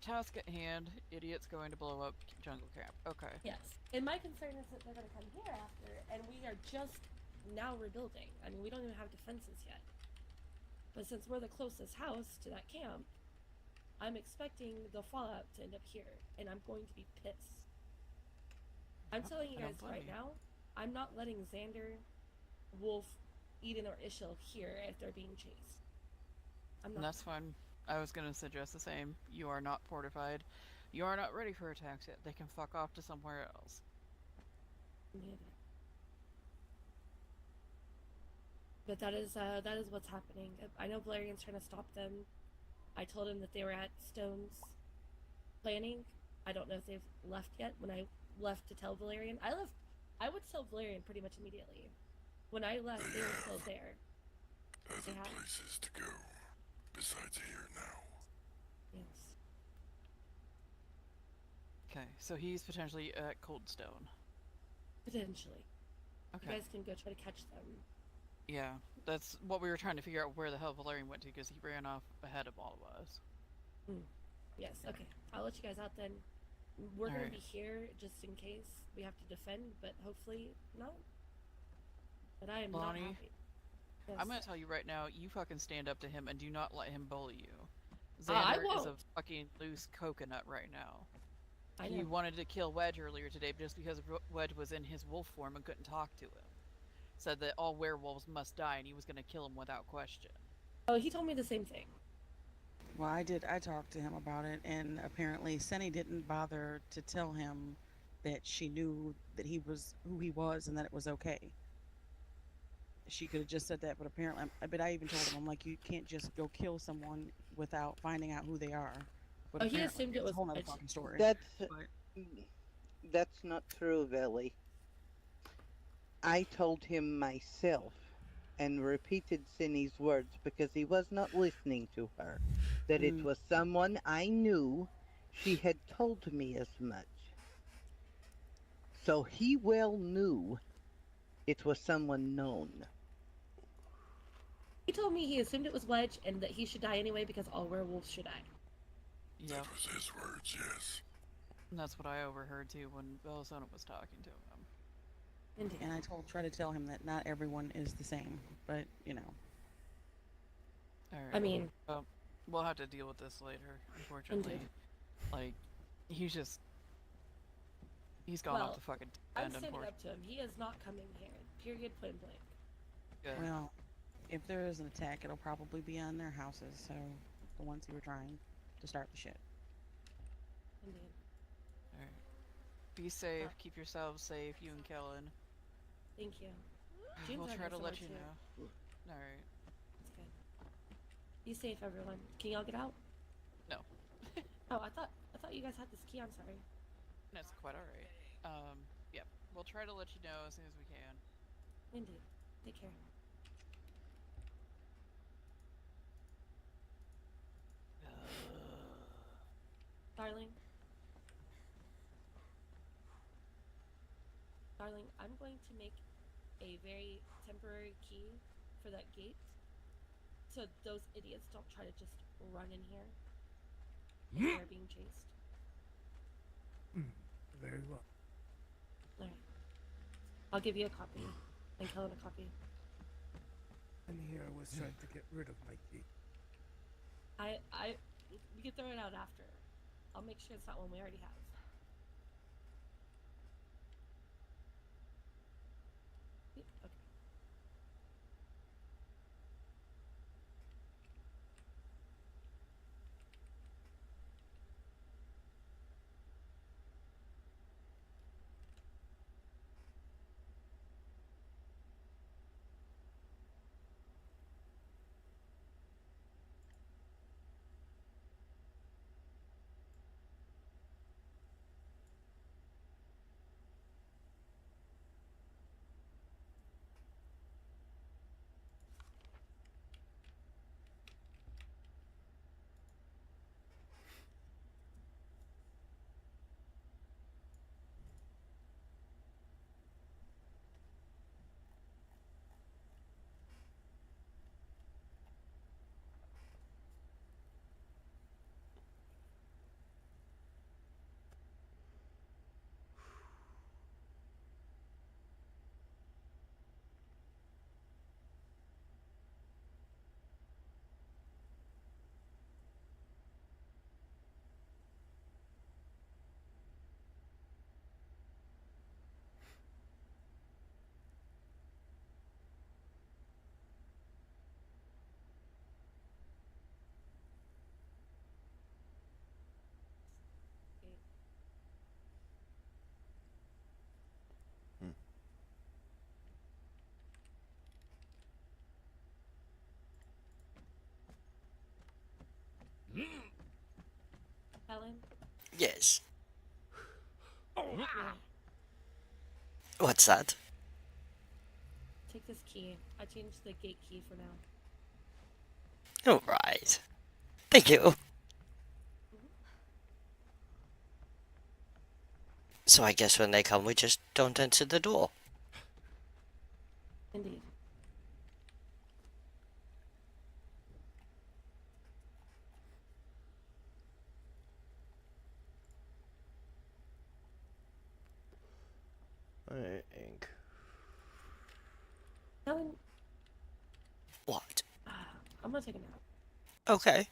task at hand. Idiot's going to blow up jungle camp. Okay. Yes. And my concern is that they're going to come here after, and we are just now rebuilding. I mean, we don't even have defenses yet. But since we're the closest house to that camp, I'm expecting the fallout to end up here, and I'm going to be pissed. I'm telling you guys right now, I'm not letting Xander, Wolf, Eden, or Ishil here if they're being chased. I'm not. And that's fine. I was going to suggest the same. You are not fortified. You are not ready for attacks yet. They can fuck off to somewhere else. Yeah. But that is what's happening. I know Valerian's trying to stop them. I told him that they were at Stone's planning. I don't know if they've left yet. When I left to tell Valerian, I would tell Valerian pretty much immediately. When I left, they were still there. Other places to go besides here now. Yes. Okay, so he's potentially at Coldstone. Potentially. Okay. You guys can go try to catch them. Yeah, that's what we were trying to figure out, where the hell Valerian went to, because he ran off ahead of all of us. Yes, okay. I'll let you guys out then. We're going Alright. to be here just in case we have to defend, but hopefully not. But I am not Lonnie, happy. Yes. I'm gonna tell you right now, you fucking stand up to him and do not let him bully you. I Xander is a won't. fucking loose coconut right now. I He know. wanted to kill Wedge earlier today just because Wedge was in his wolf form and couldn't talk to him. Said that all werewolves must die and he was gonna kill him without question. Oh, he told me the same thing. Well, I talked to him about it, and apparently Senny didn't bother to tell him that she knew that he was who he was and that it was okay. She could have just said that, but apparently, but I even told him, I'm like, you can't just go kill someone without finding out who they are. But Oh, he apparently, assumed it it's was a whole nother Wedge. fucking story. That's not true, Velly. I told him myself and repeated Cindy's words because he was not listening to her. That it was someone I knew. She had told me as much. So he well knew it was someone known. He told me he assumed it was Wedge and that he should die anyway because all werewolves should die. Yeah. That was his words, yes. And that's what I overheard too when Belisona was talking to him. Indeed. And I try to tell him that not everyone is the same, but you know. Alright. I mean, we'll have to deal with this later, unfortunately. Indeed. Like, he's gone off the fucking I'm end, standing unfortunately. up to him. He is not coming here. Period, point blank. Good. Well, if there is an attack, it'll probably be on their houses, so the ones who were trying to start the shit. Indeed. Alright. Be safe, keep yourselves safe, you and Kelinn. Thank you. We'll June's try to on let here you somewhere, know. Alright. too. That's good. Be safe, everyone. Can y'all get out? No. Oh, I thought you guys had this key. I'm sorry. That's quite alright. Yep. We'll try to let you know as soon as we can. Indeed. Take care. Darling. Darling, I'm going to make a very temporary key for that gate, so those idiots don't try to just run in here if they're being chased. Very well. Alright. I'll give you a copy, and Kelinn a copy. And here I was trying to get rid of my key. We can throw it out after. I'll make sure it's not one we already have. Yep, okay. Kelinn? Yes. Yeah. What's that? Take this key. I changed the gate key for now. Alright. Thank you. So I guess when they come, we just don't enter the door. Indeed. Alright, ink. Kelinn, What? I'm gonna take a nap. Okay.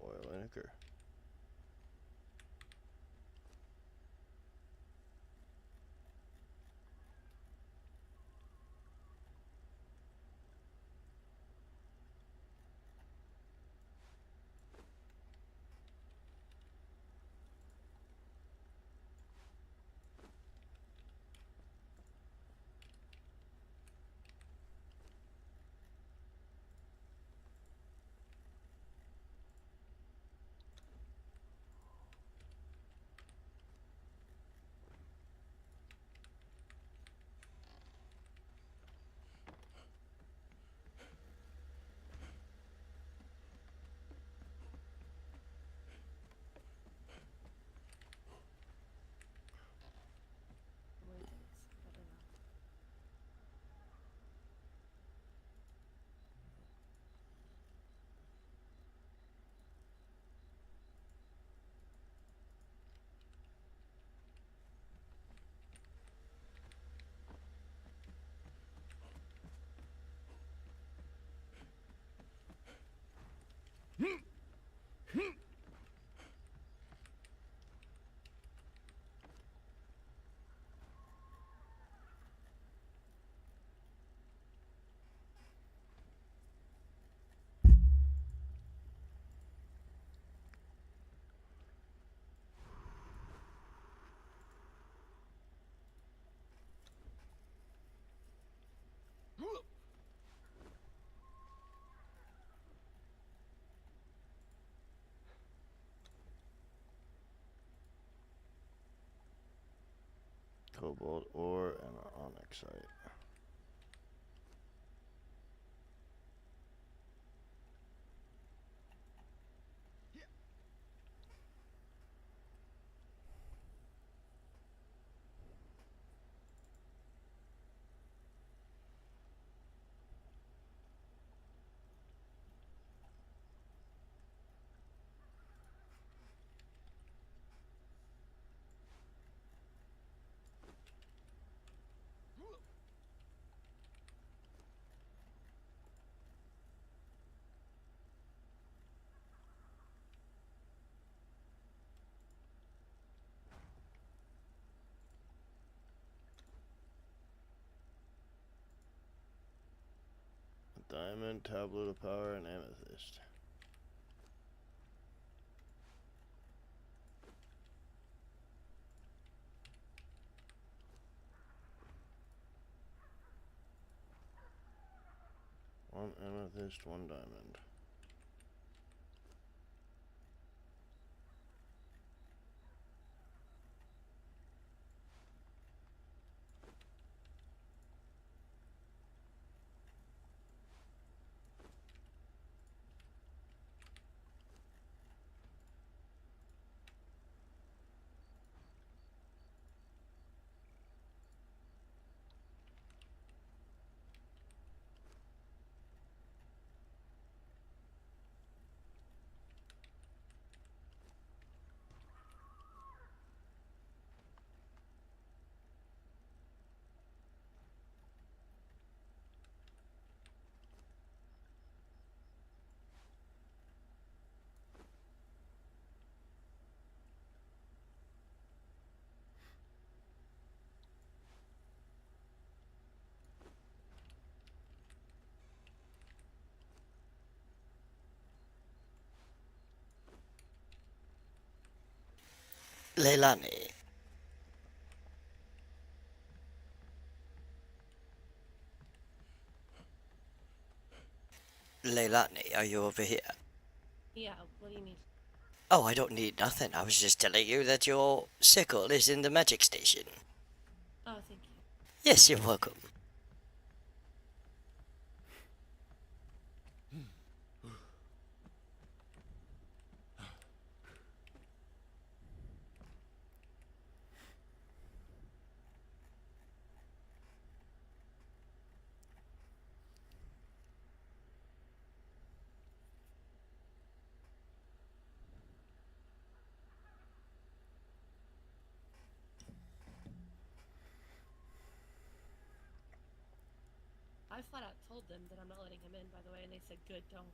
Oil vinegar. cobalt, or an onyxite. A diamond, tablet of power, and amethyst. One amethyst, one diamond. Leilani. Leilani, are you over here? Yeah, what do you need? Oh, I don't need nothing. I was just telling you that your sickle is in the magic station. Oh, thank you. Yes, you're welcome. I flat out told them that I'm not letting him in, by the way, and they said, good, don't.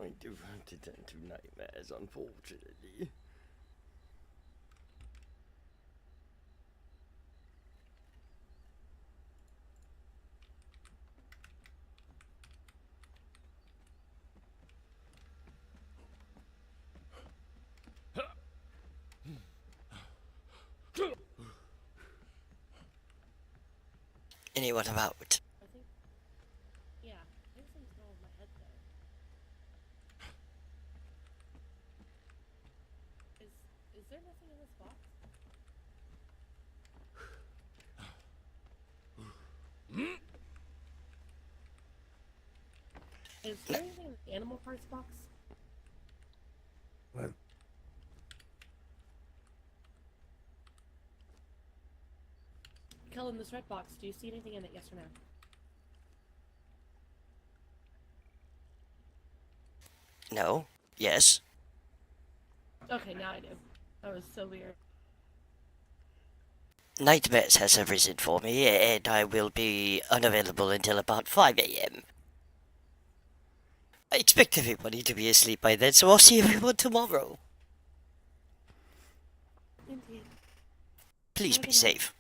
I do have to tend to nightmares, unfortunately. Anyone about? I think. Yeah, I think something's wrong with my head there. Is there nothing in this box? Is there anything in the animal parts box? What? Kelinn, this red box, do you see anything in it, yes or no? No. Yes. Okay, now I do. That was so weird. Nightmares has arisen for me, and I will be unavailable until about 5 a.m. I expect everybody to be asleep by then, so I'll see everyone tomorrow. Indeed. Please Have a be good night. safe.